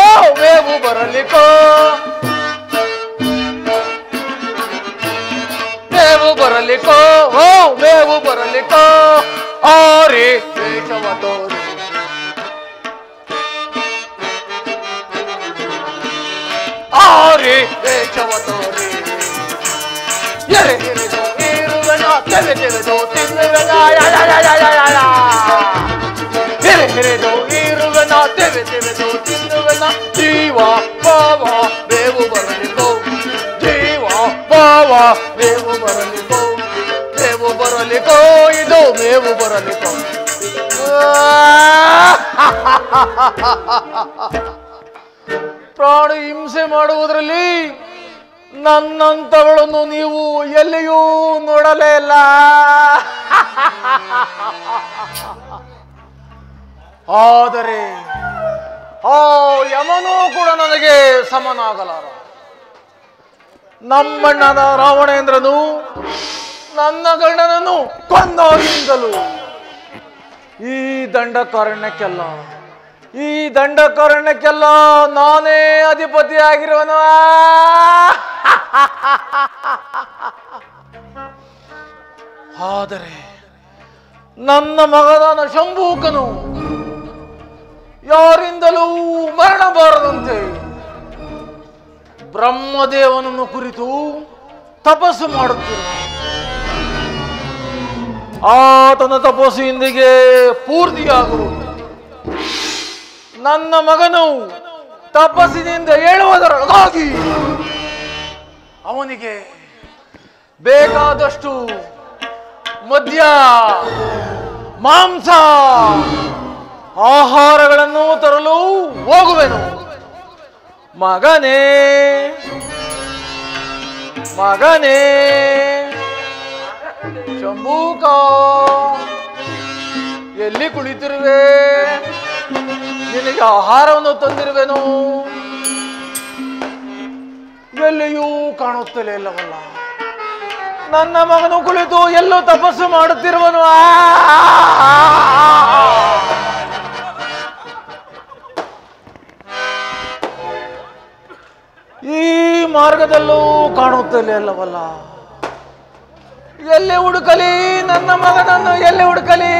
ಓ ಮೇವು ಬರಲಿಕ್ಕೋ, ಮೇವು ಬರಲಿಕ್ಕೋ, ಓ ಮೇವು ಬರಲಿಕ್ಕೋ, ಆರಿ ವೇಷವ ತೋರಿ, ಆರಿ ವೇಷವ ತೋರಿ, ಎರೆ ಹಿರಿದು ಇರುವೆನ, ತೆವೆ ತೆವೆದು ತಿನ್ನುವೆನ, ಎರೆ ಹಿರಿದು ಇರುವೆನ, ತೆವೆ ತೆವೆದು ತಿನ್ನುವೆನ, ಜೀವ ಭಾವ ಬೇವು ಬರಲಿಕ್ಕೋ, ಜೀವ ಭಾವ ಬೇವು ಬರಲಿಕ್ಕೋ, ಮೇವು ಬರಲಿಕ್ಕೋ, ಇದು ಮೇವು ಬರಲಿಕ್ಕೋ. ಪ್ರಾಣಿ ಹಿಂಸೆ ಮಾಡುವುದರಲ್ಲಿ ನನ್ನಂಥವಳನ್ನು ನೀವು ಎಲ್ಲಿಯೂ ನೋಡಲೇ ಇಲ್ಲ. ಆದರೆ ಆ ಯಮನೂ ಕೂಡ ನನಗೆ ಸಮನಾಗಲಾರ. ನಮ್ಮಣ್ಣನ ರಾವಣೇಂದ್ರನು ನನ್ನ ಗಂಡನನ್ನು ಕೊಂದಾಗಿಂದಲೂ ಈ ದಂಡಕಾರಣ್ಯಕ್ಕೆಲ್ಲ ನಾನೇ ಅಧಿಪತಿಯಾಗಿರುವನು. ಆದರೆ ನನ್ನ ಮಗನಾದ ಶಂಭೂಕನು ಯಾರಿಂದಲೂ ಮರಣಬಾರದಂತೆ ಬ್ರಹ್ಮದೇವನನ್ನು ಕುರಿತು ತಪಸ್ಸು ಮಾಡುತ್ತಿರುವ ಆತನ ತಪಸ್ಸು ಇಂದಿಗೆ ಪೂರ್ತಿಯಾಗುವುದು. ನನ್ನ ಮಗನು ತಪಸ್ಸಿನಿಂದ ಏಳುವುದರೊಳಗಾಗಿ ಅವನಿಗೆ ಬೇಕಾದಷ್ಟು ಮದ್ಯ ಮಾಂಸ ಆಹಾರಗಳನ್ನು ತರಲು ಹೋಗುವೆನು. ಮಗನೇ ಮಗನೇ ಶಂಭೂಕ, ಎಲ್ಲಿ ಕುಳಿತಿರುವೆ? ನಿನಗೆ ಆಹಾರವನ್ನು ತಂದಿರುವೆನು, ಎಲ್ಲಿಯೂ ಕಾಣುತ್ತಲೇ ಇಲ್ಲವಲ್ಲ. ನನ್ನ ಮಗನು ಕುಳಿತು ಎಲ್ಲೋ ತಪಸ್ಸು ಮಾಡುತ್ತಿರುವನು. ಈ ಮಾರ್ಗದಲ್ಲೂ ಕಾಣುತ್ತಲೇ ಅಲ್ಲವಲ್ಲ. ಎಲ್ಲಿ ಹುಡುಕಲಿ ನನ್ನ ಮಗನನ್ನು, ಎಲ್ಲಿ ಹುಡುಕಲಿ?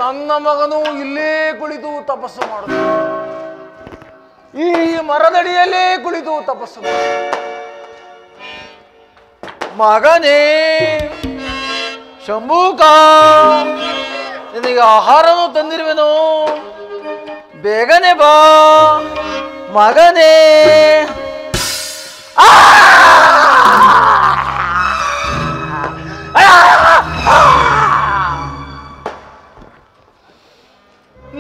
ನನ್ನ ಮಗನು ಇಲ್ಲೇ ಕುಳಿತು ತಪಸ್ಸು ಮಾಡುತ್ತ, ಈ ಮರದಡಿಯಲ್ಲೇ ಕುಳಿತು ತಪಸ್ಸು ಮಾಡ. ಮಗನೇ ಶಂಭೂಕ, ನಿನಗೆ ಆಹಾರನು ತಂದಿರುವೆನು, ಬೇಗನೆ ಬಾ ಮಗನೇ.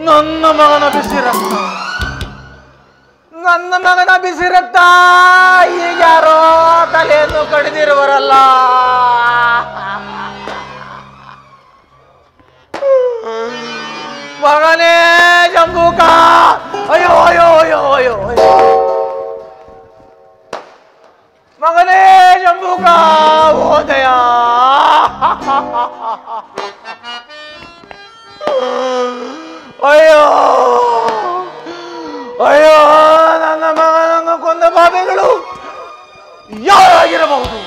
ನನ್ನ ಮಗನ ಬಿಸಿ ರಕ್ತ, ನನ್ನ ಮಗನ ಬಿಸಿ ರಕ್ತ, ಈಗ ಯಾರೋ ತಲೆಯನ್ನು ಕಡಿದಿರುವರಲ್ಲ. ಮಗನೇ ಶಂಭೂಕ, ಅಯ್ಯೋ ಅಯ್ಯೋ ಅಯ್ಯೋ ಅಯ್ಯೋ ಅಯ್ಯೋ, ಮಗನೇ ಶಂಭೂಕ, ಓದಯ. ಅಯ್ಯೋ ಅಯ್ಯೋ, ನನ್ನ ಮಗನನ್ನು ಕೊಂದ ಬಾಬೆಗಳು ಯಾರಾಗಿರಬಹುದು?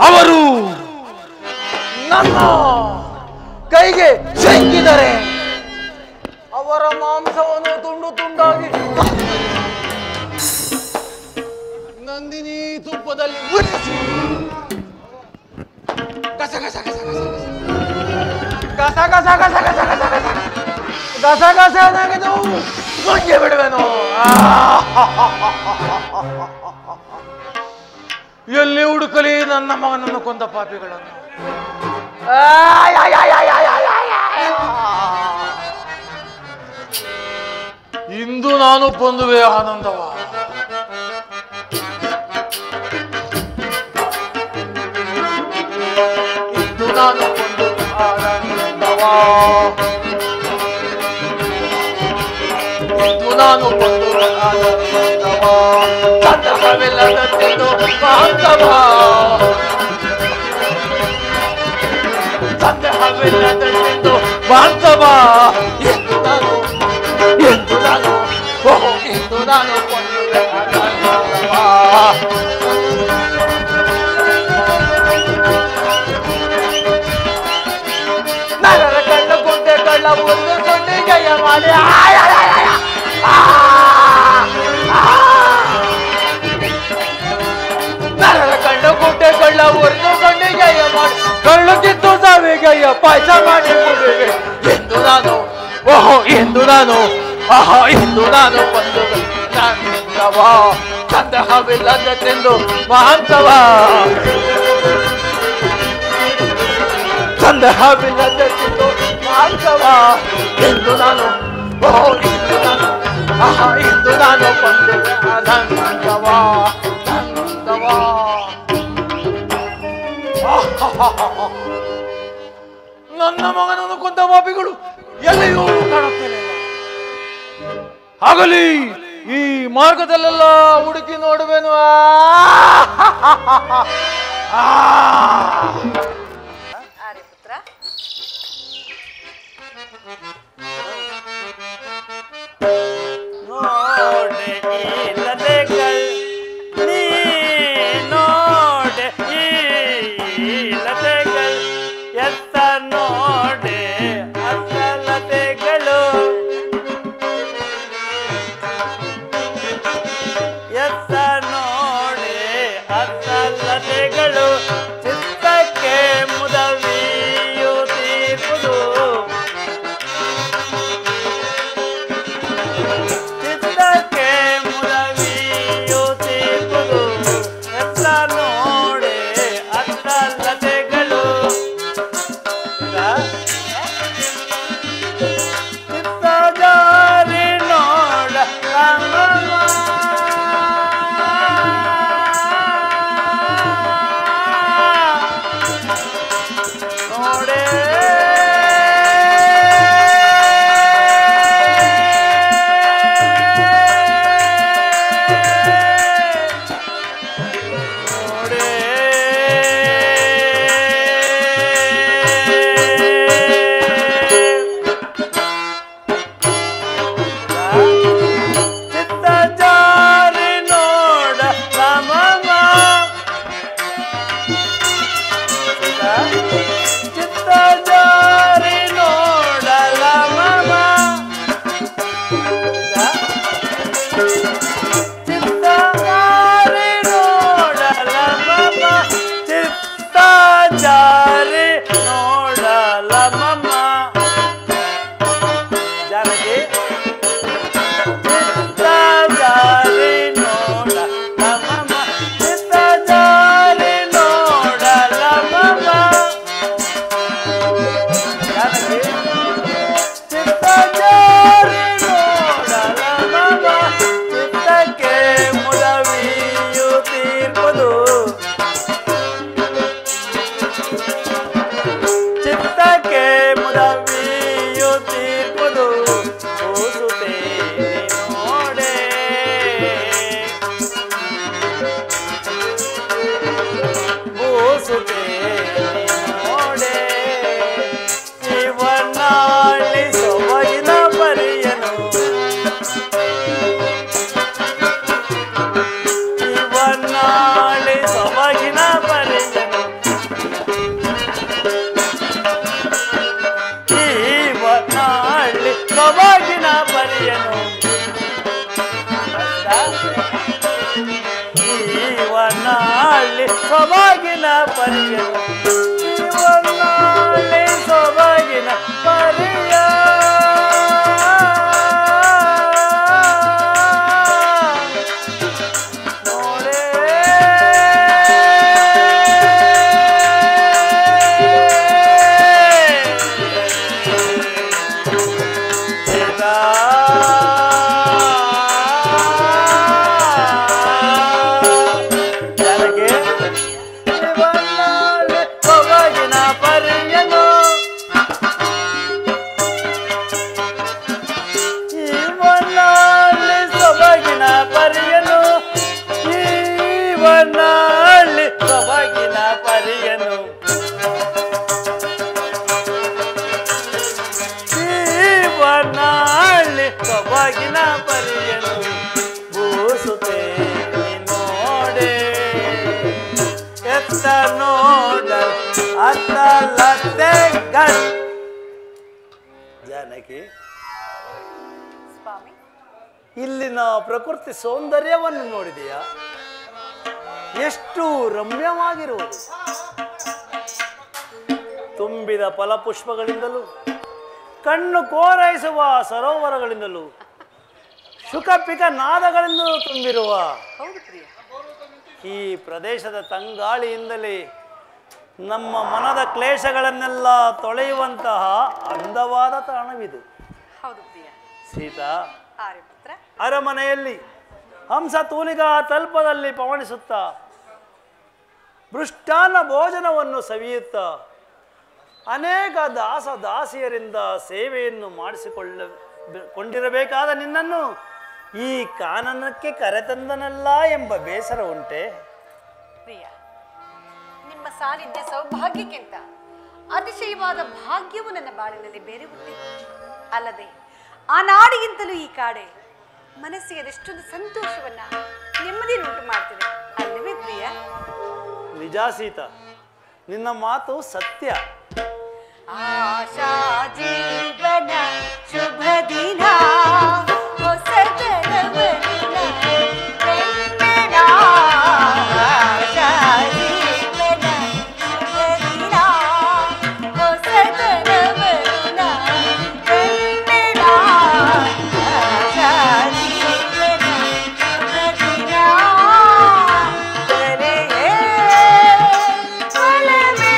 ಅವರು ನನ್ನ ಕೈಗೆ ಸಿಕ್ಕಿದರೆ ಅವರ ಮಾಂಸವನ್ನು ತುಂಡು ತುಂಡಾಗಿ ನಂದಿನಿ ತುಪ್ಪದಲ್ಲಿ ಉರಿಸಿ ಗಸ ಗಸ ಗಸ ಗಸ ಗಸ ಗಸ ಗಸ ಗಸ ಗಸ ಗಸ ಗಸ ಗಸ ನಗೆದು ನುಂಗಿ ಬಿಡುವೆನು. ಎಲ್ಲಿ ಹುಡುಕಲಿ ನನ್ನ ಮಗನನ್ನು ಕೊಂದ ಪಾಪಿಗಳನ್ನು? ಇಂದು ನಾನು ಬಂದುವೆ ಆನಂದವ. ಇಂದು ನಾನು ಬಂದು ಆನಂದವ. ಇಂದು ನಾನು ಬಂದು ಆನಂದವ. ಸಂದರ್ಭವಿಲ್ಲದಂತೆಂದು ಬಾಂಧವ. ಸಂದೇಹವಿಲ್ಲದಂತೆಂದು ಬಾಂಧವ. ಎಂದು ನಾನು ಓಹೋ ಎಂದು ನಾನು ಬಂದುವೆ ಆನಂದವ. ನರರ ಕಳ್ಳ ಗುಂಡೆ ಕಳ್ಳ ಒಂದು ಸೊಂಡಿಗೆಯ ಮಾಡಿ ನರರ ಕಳ್ಳ ಗುಂಡೆ ಕಳ್ಳ ಒಂದು ಸೊಂಡಿಗೆಯ ಮಾಡಿ ಕಳ್ಳು ಕಿತ್ತು ಸಾವಿಗೆಯ ಪಾಯಸ ಮಾಡಿ ಕೊಡುವೆ. ಎಂದು ನಾನು ಓಹೋ ಎಂದು ನಾನು ಆಹಾ ಎಂದು ನಾನು ಬಂದು ನಂದವ. ಸಂದೇಹವಿಲ್ಲದೆಂದು ಮಹಾಂತವ. ಸಂದೇಹವಿಲ್ಲದೆಂದು ಮಹಾಂತವ. ಎಂದು ನಾನು ಓಹೋ ಎಂದು ನಾನು ಆಹಾ ಎಂದು ನಾನು ಬಂದು ನಂದವ ನಂದವ. ನನ್ನ ಮಗನನ್ನು ಕೊಂದ ಪಾಪಿಗಳು ಎಲ್ಲಿಯೂ ಕಾಣುತ್ತೇನೆ. ಆಗಲಿ ಈ ಮಾರ್ಗದಲ್ಲೆಲ್ಲ ಹುಡುಕಿ ನೋಡುವೆನು. ಆರ್ಯಪುತ್ರ, ನೋಡೆ ಈ ಲತೆಗಳು, ನೀ ನೋಡೆ ಈ ಲತೆಗಳು, ಎತ್ತ ನೋಡೆ ಅಸಲತೆಗಳು, ಎತ್ತ ನೋಡೆ ಅಸಲತೆಗಳು, ಚಿತ್ತಕ್ಕೆ ಮುದವಿಯುತ್ತಿರುವುದು, ಚಿತ್ತಕ್ಕೆ ಮುದವಿಯುತ್ತಿರುವುದು, ಎತ್ತ ನೋಡೆ ಅಸಲತೆಗಳು. ಚಿತ್ತ ಜಾರಿ ನೋಡ ಜೀವನಾಳಿ ಸೊಬಗಿನ ಪರಿಯನು ಜೀವನಾಳಿ ಸೊಬಗಿನ ಪರಿಯ ಸೊಬಗಿನ ಪರಿಯನು ಬೂಸುತ್ತೆ ನೋಡೆ ಎತ್ತ ನೋಡ ಅತ್ತಲತ್ತೆ ಜಾನಕಿ ಸ್ವಾಮಿ ಇಲ್ಲಿನ ಪ್ರಕೃತಿ ಸೌಂದರ್ಯವನ್ನು ನೋಡಿದೆಯಾ? ಎಷ್ಟು ರಮ್ಯವಾಗಿರುವುದು. ತುಂಬಿದ ಫಲಪುಷ್ಪಗಳಿಂದಲೂ ಕಣ್ಣು ಕೋರೈಸುವ ಸರೋವರಗಳಿಂದಲೂ ಶುಕಪಿಕ ನಾದಗಳಿಂದಲೂ ತುಂಬಿರುವ ಈ ಪ್ರದೇಶದ ತಂಗಾಳಿಯಿಂದಲೇ ನಮ್ಮ ಮನದ ಕ್ಲೇಶಗಳನ್ನೆಲ್ಲ ತೊಳೆಯುವಂತಹ ಅಂದವಾದ ತಾಣವಿದು. ಸೀತಾ, ಅರಮನೆಯಲ್ಲಿ ಹಂಸ ತೂಲಿಗ ತಲ್ಪದಲ್ಲಿ ಪವಣಿಸುತ್ತಾ ಮೃಷ್ಟಾನ್ನ ಭೋಜನವನ್ನು ಸವಿಯುತ್ತಾ ಅನೇಕ ದಾಸ ದಾಸಿಯರಿಂದ ಸೇವೆಯನ್ನು ಕೊಂಡಿರಬೇಕಾದ ನಿನ್ನನ್ನು ಈ ಕಾನನಕ್ಕೆ ಕರೆತಂದನಲ್ಲ ಎಂಬ ಬೇಸರ ಉಂಟೆ? ಪ್ರಿಯ, ನಿಮ್ಮ ಸಾನ್ನಿಧ್ಯ ಸೌಭಾಗ್ಯಕ್ಕಿಂತ ಅತಿಶಯವಾದ ಭಾಗ್ಯವು ನನ್ನ ಬಾಳಿನಲ್ಲಿ ಬೇರೆ ಉಂಟೆ. ಅಲ್ಲದೆ ಆ ನಾಡಿಗಿಂತಲೂ ಈ ಕಾಡೆ ಮನಸ್ಸಿಗೆ ಅದೆಷ್ಟೊಂದು ಸಂತೋಷವನ್ನ ನೆಮ್ಮದಿಯನ್ನುಂಟು ಮಾಡ್ತಿದೆ ಅಲ್ಲವೇ ಪ್ರಿಯ? ನಿಜ ಸೀತಾ, ನಿನ್ನ ಮಾತು ಸತ್ಯ. ಆಶಾ ಜೀವನ ಶುಭ ದಿನ ಹೊಸತನ ವರುಣ ಬೆಂಬೆಳ. ಆಶಾ ಜೀವನ ಶುಭ ದಿನ ಹೊಸತನ ವರುಣ ಬೆಂಬೆಳ. ಆಶಾ ಜೀವನ ಶುಭ ದಿನ ಕಲೆಯೇ ಒಲವೇ.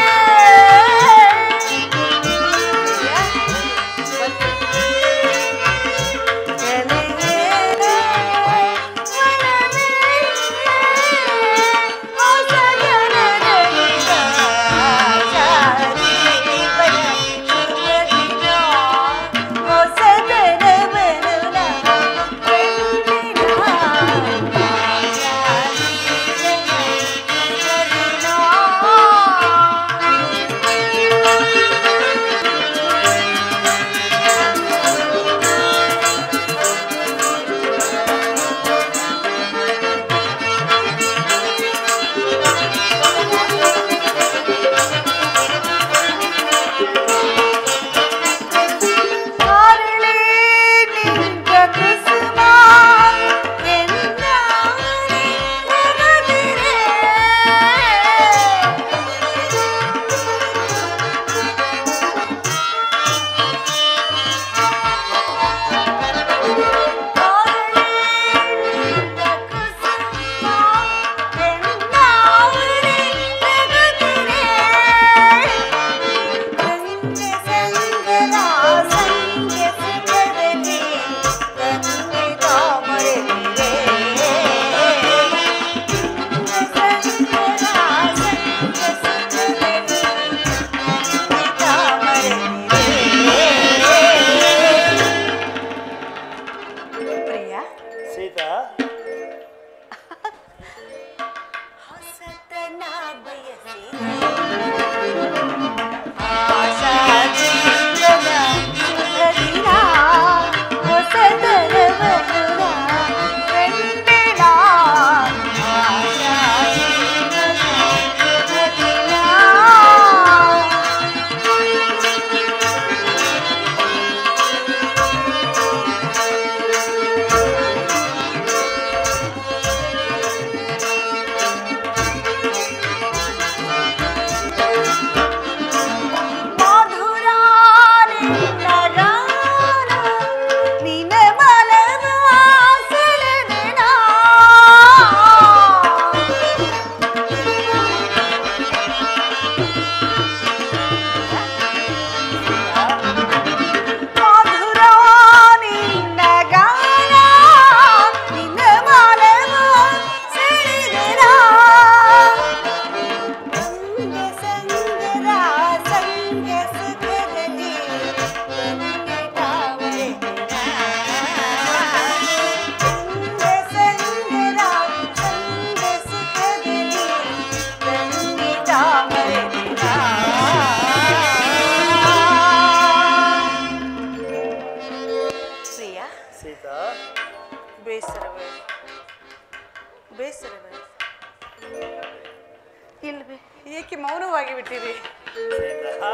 ಇಲ್ವೇ ಏಕೆ ಮೌನವಾಗಿ ಬಿಟ್ಟಿರಿ? ಸೀತಾ,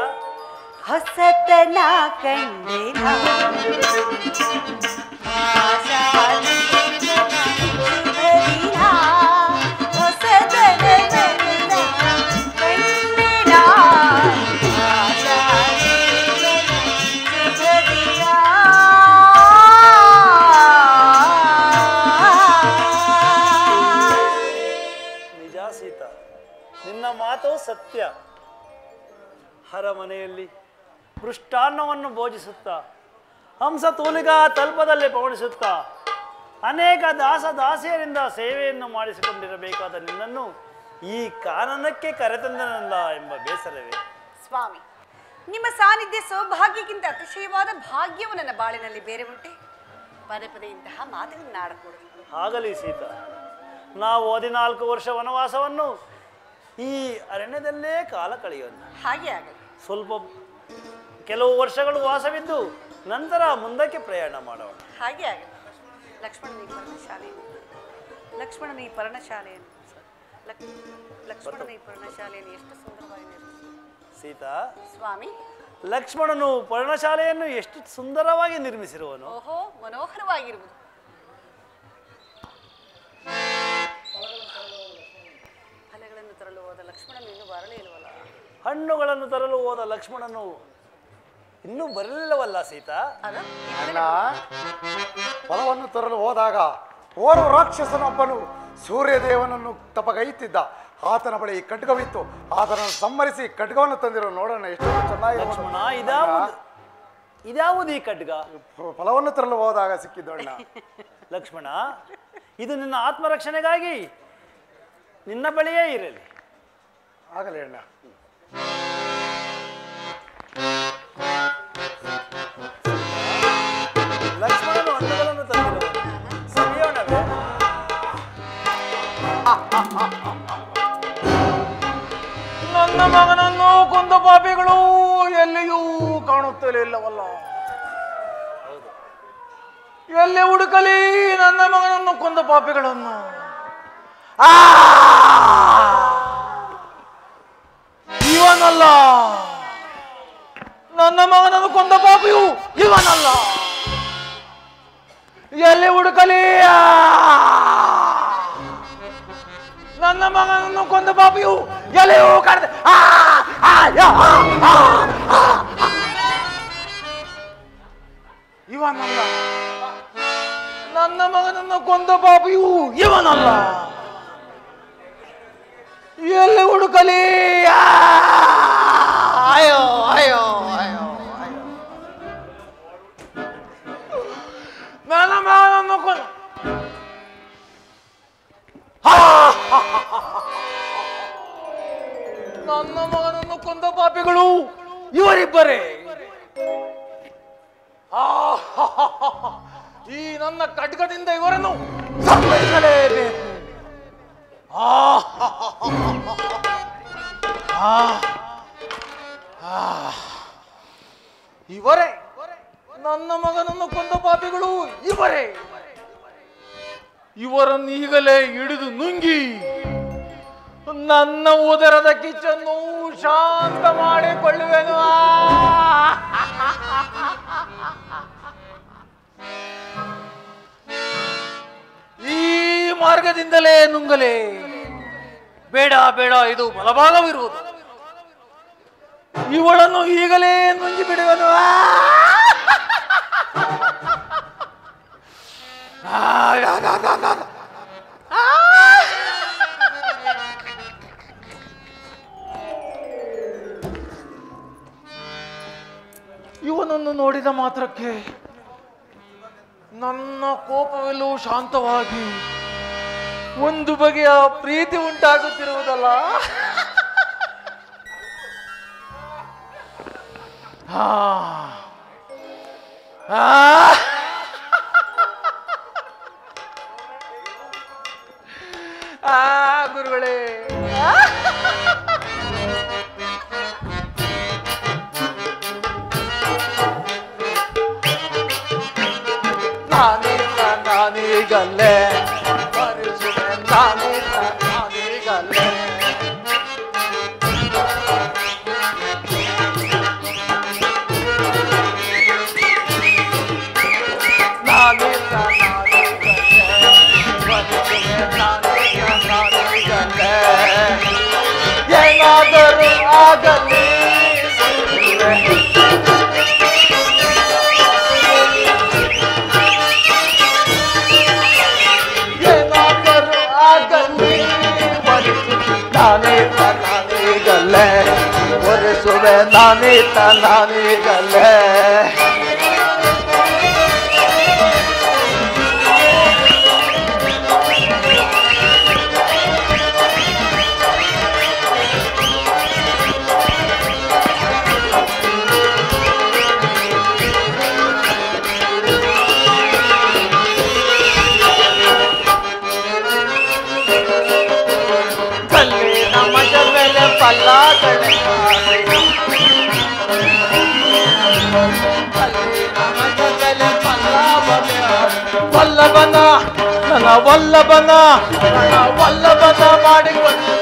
ಹೊಸತನ ಕಂಡಿನ ಹೊಸತನ ಕಂಡಿನ ನಿಜ ಸೀತಾ, ನಿನ್ನ ಮಾತು ಸತ್ಯ. ಅರಮನೆಯಲ್ಲಿ ಮೃಷ್ಟಾನ್ನವನ್ನು ಭೋಜಿಸುತ್ತಾ ಹಂಸ ತೂಲಿಗಾ ತಲ್ಪದಲ್ಲಿ ಪವಣಿಸುತ್ತಾ ಅನೇಕ ದಾಸಿಯರಿಂದ ಸೇವೆಯನ್ನು ಮಾಡಿಸಿಕೊಂಡಿರಬೇಕಾದ ನಿನ್ನನ್ನು ಈ ಕಾನನಕ್ಕೆ ಕರೆತಂದನಲ್ಲ ಎಂಬ ಬೇಸರವೇ? ಸ್ವಾಮಿ, ನಿಮ್ಮ ಸಾನ್ನಿಧ್ಯ ಸೌಭಾಗ್ಯಕ್ಕಿಂತ ಅತಿಶಯವಾದ ಭಾಗ್ಯವು ನನ್ನ ಬಾಳಿನಲ್ಲಿ ಬೇರೆ ಉಂಟೆ. ಪದೇ ಪದೇ ಇಂತಹ ಮಾತುಗಳನ್ನಾಡಕೂಡದು. ಆಗಲಿ ಸೀತಾ, ನಾವು 14 ವರ್ಷ ವನವಾಸವನ್ನು ಈ ಅರಣ್ಯದಲ್ಲೇ ಕಾಲ ಕಳೆಯೋಣ. ಹಾಗೆ ಆಗಲಿ. ಸ್ವಲ್ಪ ಕೆಲವು ವರ್ಷಗಳು ವಾಸವಿದ್ದು ನಂತರ ಮುಂದಕ್ಕೆ ಪ್ರಯಾಣ ಮಾಡೋಣ. ಹಾಗೆ ಆಗಲಿ. ಲಕ್ಷ್ಮಣನ ಈ ಪರ್ಣಶಾಲೆಯನ್ನು ಎಷ್ಟು ಸುಂದರವಾಗಿ ನಿರ್ಮಿಸಿದೆ. ಸೀತಾ, ಸ್ವಾಮಿ, ಲಕ್ಷ್ಮಣನು ಪರ್ಣಶಾಲೆಯನ್ನು ಎಷ್ಟು ಸುಂದರವಾಗಿ ನಿರ್ಮಿಸಿರುವನು. ಓಹೋ, ಮನೋಹರವಾಗಿರುವುದು. ಫಲಗಳನ್ನು ತರಲು ಹೋದ ಲಕ್ಷ್ಮಣನು ಇನ್ನೂ ಬರಲೇ ಇಲ್ವಲ್ಲ? ಹಣ್ಣುಗಳನ್ನು ತರಲು ಹೋದ ಲಕ್ಷ್ಮಣನು ಇನ್ನೂ ಬರಲಿಲ್ಲವಲ್ಲ ಸೀತಾ? ಅಣ್ಣ, ಫಲವನ್ನು ತರಲು ಹೋದಾಗ ಓರ್ವ ರಾಕ್ಷಸನೊಬ್ಬನು ಸೂರ್ಯದೇವನನ್ನು ತಪಗೈತಿದ್ದ. ಆತನ ಬಳಿ ಖಡ್ಗವಿತ್ತು. ಆತನನ್ನು ಸಂಹರಿಸಿ ಖಡ್ಗವನ್ನು ತಂದಿರೋ ನೋಡೋಣ, ಎಷ್ಟು ಚೆನ್ನಾಗಿ. ಲಕ್ಷ್ಮಣ, ಇದ್ಯಾವುದು ಈ ಖಡ್ಗ? ಫಲವನ್ನು ತರಲು ಹೋದಾಗ ಸಿಕ್ಕಿದ್ದು ಅಣ್ಣ. ಲಕ್ಷ್ಮಣ, ಇದು ನಿನ್ನ ಆತ್ಮರಕ್ಷಣೆಗಾಗಿ ನಿನ್ನ ಬಳಿಯೇ ಇರಲಿ. ಆಗಲಿ ಅಣ್ಣ. ಲಕ್ಷ್ಮಣನು ಹಣ್ಣುಗಳನ್ನು ತಂದಿರುವನು, ಸವಿಯೋಣವೇ? ನನ್ನ ಮಗನನ್ನು ಕೊಂದ ಪಾಪಿಗಳು ಎಲ್ಲಿಯೂ ಕಾಣುತ್ತಲಿಲ್ಲವಲ್ಲ. ಎಲ್ಲಿ ಹುಡುಕಲಿ ನನ್ನ ಮಗನನ್ನು ಕೊಂದ ಪಾಪಿಗಳನ್ನು? ಇವನಲ್ಲ, ನನ್ನ ಮಗನನ್ನು ಕೊಂದ ಪಾಪಿಯು ಇವನಲ್ಲ. ಎಲ್ಲಿ ಹುಡುಕಲಿ ನನ್ನ ಮಗನನ್ನು ಕೊಂದ ಪಾಪಿಯು ಎಲ್ಲಿಯೂ ಕಾಣದೆ. ಇವನಲ್ಲ, ನನ್ನ ಮಗನನ್ನು ಕೊಂದ ಪಾಪಿಯು ಇವನಲ್ಲ. ಎಲ್ಲಿ ಹುಡುಕಲಿ? ಅಯ್ಯೋ ಅಯ್ಯೋ ಅಯ್ಯೋ ಅಯ್ಯೋ, ನನ್ನ ಮಗನನ್ನು ಕೊಂದ ನನ್ನ ಮಗನನ್ನು ಕೊಂದ ಪಾಪಿಗಳು ಇವರಿಬ್ಬರೇ. ಈ ನನ್ನ ಖಡ್ಗದಿಂದ ಇವರನ್ನು ಸಂಹರಿಸಲೇಬೇಕು. ಇವರೇ ನನ್ನ ಮಗನನ್ನು ಕೊಂದ ಪಾಪಿಗಳು ಇವರೇ. ಇವರನ್ನು ಈಗಲೇ ಹಿಡಿದು ನುಂಗಿ ನನ್ನ ಉದರದ ಕಿಚ್ಚನ್ನು ಶಾಂತ ಮಾಡಿಕೊಳ್ಳುವೆನು. ಈ ಮಾರ್ಗದಿಂದಲೇ ನುಂಗಲೇ? ಬೇಡ ಬೇಡ, ಇದು ಬಲಭಾಗವಿರುವುದು. ಇವಳನ್ನು ಈಗಲೇ ನುಂಗಿ ಬಿಡುವನು. ಇವನನ್ನು ನೋಡಿದ ಮಾತ್ರಕ್ಕೆ ನನ್ನ ಕೋಪವೆಲ್ಲವೂ ಶಾಂತವಾಗಿ ಒಂದು ಬಗೆಯ ಪ್ರೀತಿ ಉಂಟಾಗುತ್ತಿರುವುದಲ್ಲ. ಗುರುಗಳೇ, ನಾನೀಗಲ್ಲೇ ನಾನೀಗಲ್ಲ ಆಗಲಿ ಏನಾದರೂ ಆಗಲಿ ನಾನೀಗಲ್ಲೇ ಒರೆಸುವೆ ನಾನೀಗಲ್ಲೇ ವಲ್ಲಭನ ನನ್ನ ವಲ್ಲಭನ ಮಾಡಿಕೊಂಡು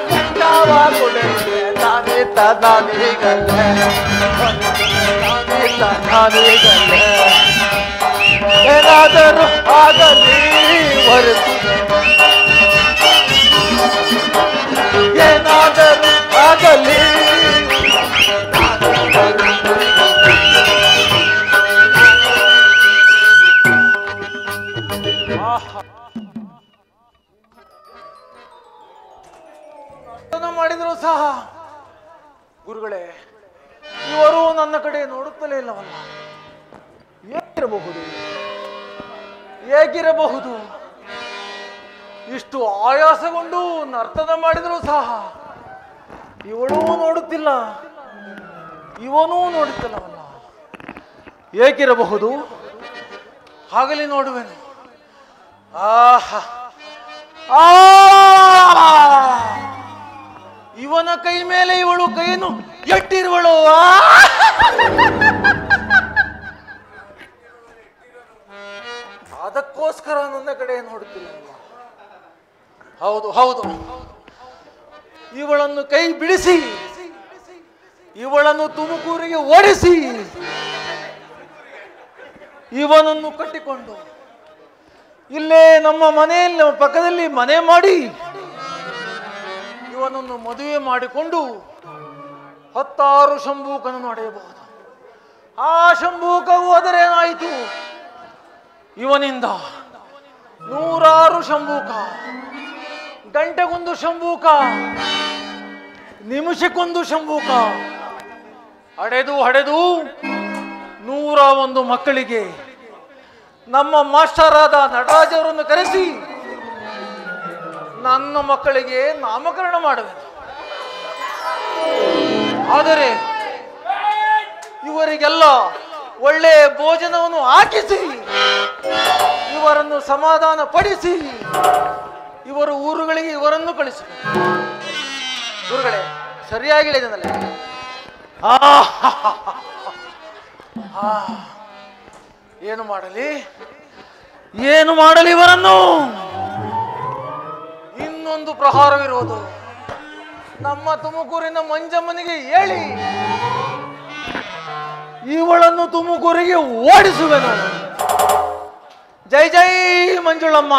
ನಾನೀಗಲ್ಲೇ ಏನಾದರೂ ಆಗಲಿ ಹೊರತು ಏನಾದರೂ ಆಗಲಿ ಮಾಡಿದ್ರು ಸಹ ಗುರುಗಳೇ ಇವರು ನನ್ನ ಕಡೆ ನೋಡುತ್ತಲೇ ಇಲ್ಲವಲ್ಲ. ಹೇಗಿರಬಹುದು ಇಷ್ಟು ಆಯಾಸಗೊಂಡು ನರ್ತನ ಮಾಡಿದ್ರು ಸಹ ಇವಳೂ ನೋಡುತ್ತಿಲ್ಲ ಇವನೂ ನೋಡುತ್ತಿಲ್ಲವಲ್ಲ. ಹೇಗಿರಬಹುದು? ಆಗಲಿ ನೋಡುವೆನು. ಆಹಾ ಇವನ ಕೈ ಮೇಲೆ ಇವಳು ಕೈಯನ್ನು ಎಟ್ಟಿರುವಳು. ಅದಕ್ಕೋಸ್ಕರ ನನ್ನ ಕಡೆ ನೋಡುತ್ತಿಲ್ಲ. ಹೌದು ಹೌದು, ಇವಳನ್ನು ಕೈ ಬಿಡಿಸಿ ಇವಳನ್ನು ತುಮಕೂರಿಗೆ ಓಡಿಸಿ ಇವನನ್ನು ಕಟ್ಟಿಕೊಂಡು ಇಲ್ಲೇ ನಮ್ಮ ಮನೆಯಲ್ಲಿ ನಮ್ಮ ಪಕ್ಕದಲ್ಲಿ ಮನೆ ಮಾಡಿ ಇವನನ್ನು ಮದುವೆ ಮಾಡಿಕೊಂಡು 10 ಶಂಭೂಕನನ್ನು ಅಡೆಯಬಹುದು. ಆ ಶಂಭೂಕ ಹೋದರೇನಾಯಿತು? ಇವನಿಂದ 100 ಶಂಭೂಕ, ಗಂಟೆಗೊಂದು ಶಂಭೂಕ, ನಿಮಿಷಕ್ಕೊಂದು ಶಂಭೂಕ ಅಡೆದು 101 ಮಕ್ಕಳಿಗೆ ನಮ್ಮ ಮಾಸ್ಟರ್ ಆದ ನಟರಾಜ್ ಅವರನ್ನು ಕರೆಸಿ ನನ್ನ ಮಕ್ಕಳಿಗೆ ನಾಮಕರಣ ಮಾಡುವೆನು. ಆದರೆ ಇವರಿಗೆಲ್ಲ ಒಳ್ಳೆ ಭೋಜನವನ್ನು ಹಾಕಿಸಿ ಇವರನ್ನು ಸಮಾಧಾನ ಪಡಿಸಿ ಇವರ ಊರುಗಳಿಗೆ ಇವರನ್ನು ಕಳಿಸಿ. ಗುರುಗಳೇ ಸರಿಯಾಗಿ ಹೇಳಿದನಲ್ಲ. ಏನು ಮಾಡಲಿ ಇವರನ್ನು? ಇನ್ನೊಂದು ಪ್ರಹಾರವಿರುವುದು. ನಮ್ಮ ತುಮಕೂರಿನ ಮಂಜಮ್ಮನಿಗೆ ಹೇಳಿ ಇವಳನ್ನು ತುಮಕೂರಿಗೆ ಓಡಿಸುವೆನು. ಜೈ ಜೈ ಮಂಜುಳಮ್ಮ,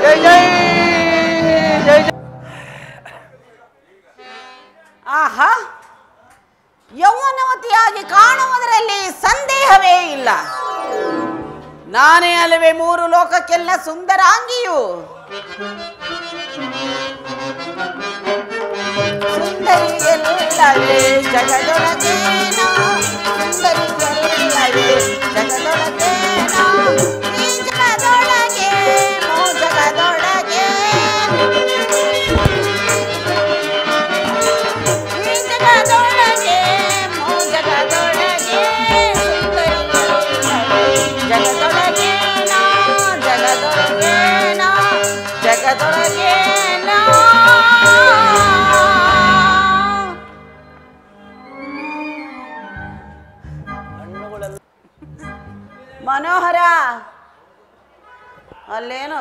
ಜೈ ಜೈ ಜೈ ಜೈ. ಆಹಾ, ಯೌವನವತಿಯಾಗಿ ಕಾಣುವುದರಲ್ಲಿ ಸಂದೇಹವೇ ಇಲ್ಲ. ನಾನೇ ಅಲ್ಲವೇ 3 ಲೋಕಕ್ಕೆಲ್ಲ ಸುಂದರಾಂಗಿಯು. ಸುಂದರಿಯಲ್ಲವೇ ಜಗದೊಳಗೇನೋ, ಸುಂದರಿಯಲ್ಲವೇ ಜಗದೊಳಗೇನೋ, ಈ ಜಗದೊಳಗೆ ಮೋ ಜಗದೊಳಗೆ, ಈ ಜಗದೊಳಗೆ ಮೋ ಜಗದೊಳಗೆ, ಜಗದೊಳಗೇನೋ ಜಗದೊಳಗೇನೋ ಜಗದೊಳಗೇನೋ. ಮನೋಹರ, ಅಲ್ಲೇನು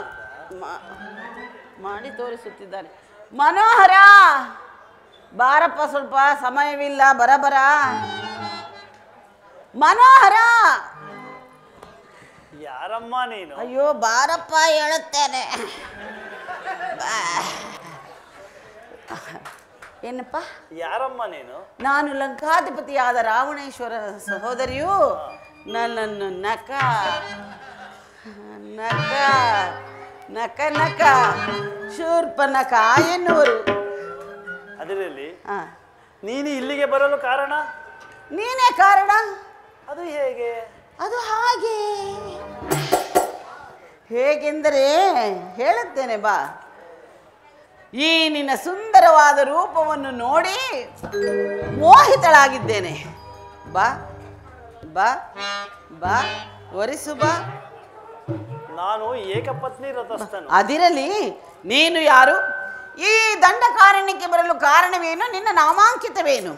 ಮಾಡಿ ತೋರಿಸುತ್ತಿದ್ದಾನೆ. ಮನೋಹರ ಬಾರಪ್ಪ, ಸ್ವಲ್ಪ ಸಮಯವಿಲ್ಲ, ಬರಬರ. ಮನೋಹರ, ಯಾರಮ್ಮ ನೀನು? ಅಯ್ಯೋ ಬಾರಪ್ಪ, ಹೇಳುತ್ತೇನೆ. ಏನಪ್ಪ? ಯಾರಮ್ಮ ನೀನು? ನಾನು ಲಂಕಾಧಿಪತಿಯಾದ ರಾವಣೇಶ್ವರ ಸಹೋದರಿಯು. ನನ್ನನ್ನು ನಕ ನಕ ನಕ ನಕ ಶೂರ್ಪನಖ ಎನ್ನುವರು. ಅದರಲ್ಲಿ ನೀನು ಇಲ್ಲಿಗೆ ಬರಲು ಕಾರಣ? ನೀನೇ ಕಾರಣ. ಅದು ಹೇಗೆ? ಅದು ಹಾಗೆ. ಹೇಗೆಂದರೆ ಹೇಳುತ್ತೇನೆ ಬಾ. ಈ ನಿನ್ನ ಸುಂದರವಾದ ರೂಪವನ್ನು ನೋಡಿ ಮೋಹಿತಳಾಗಿದ್ದೇನೆ. ಬಾ ಬಾ ಬಾ ಒರಿಸು ಬಾ. ನಾನು ಏಕಪತ್ನಿ ವ್ರತಸ್ಥನು. ಅದಿರಲಿ, ನೀನು ಯಾರು? ಈ ದಂಡಕಾರಣ್ಯಕ್ಕೆ ಬರಲು ಕಾರಣವೇನು? ನಿನ್ನ ನಾಮಾಂಕಿತವೇನು?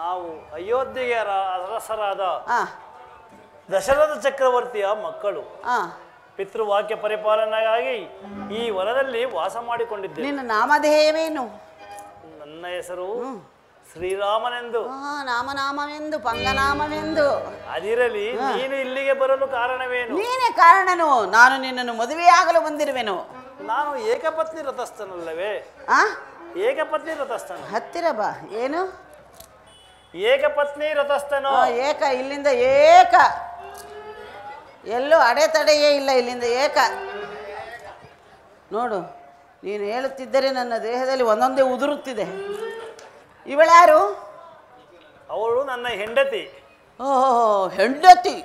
ನಾವು ಅಯೋಧ್ಯೆಯ ಅರಸರಾದ ದಶರಥ ಚಕ್ರವರ್ತಿಯ ಮಕ್ಕಳು. ಪಿತೃವಾಕ್ಯ ಪರಿಪಾಲನೆಗಾಗಿ ಈ ವನದಲ್ಲಿ ವಾಸ ಮಾಡಿಕೊಂಡಿದ್ದೇವೆ. ನಿನ್ನ ನಾಮಧೇಯವೇನು? ನನ್ನ ಹೆಸರು ಶ್ರೀರಾಮನೆಂದು. ನಾಮನಾಮವೆಂದು, ಪಂಗನಾಮವೆಂದು. ಅದಿರಲಿ, ನೀನು ಇಲ್ಲಿಗೆ ಬರಲು ಕಾರಣವೇನು? ನೀನೇ ಕಾರಣನು. ನಾನು ನಿನ್ನನ್ನು ಮದುವೆಯಾಗಲು ಬಂದಿರುವೆನು. ನಾನು ಏಕಪತ್ನಿ ವ್ರತಸ್ಥನಲ್ಲವೇ? ಏಕಪತ್ನಿ ವ್ರತಸ್ಥನು. ಹತ್ತಿರ ಬಾ. ಏನು ಏಕಪತ್ನಿ ವ್ರತಸ್ಥನು? ಏಕ. ಇಲ್ಲಿಂದ ಏಕ. ಎಲ್ಲೂ ಅಡೆತಡೆಯೇ ಇಲ್ಲ. ಇಲ್ಲಿಂದ ಏಕ. ನೋಡು, ನೀನು ಹೇಳುತ್ತಿದ್ದರೆ ನನ್ನ ದೇಹದಲ್ಲಿ ಒಂದೊಂದೇ ಉದುರುತ್ತಿದೆ. ಇವಳ್ಯಾರು? ಅವಳು ನನ್ನ ಹೆಂಡತಿ. ಓಹೋ, ಹೆಂಡತಿ.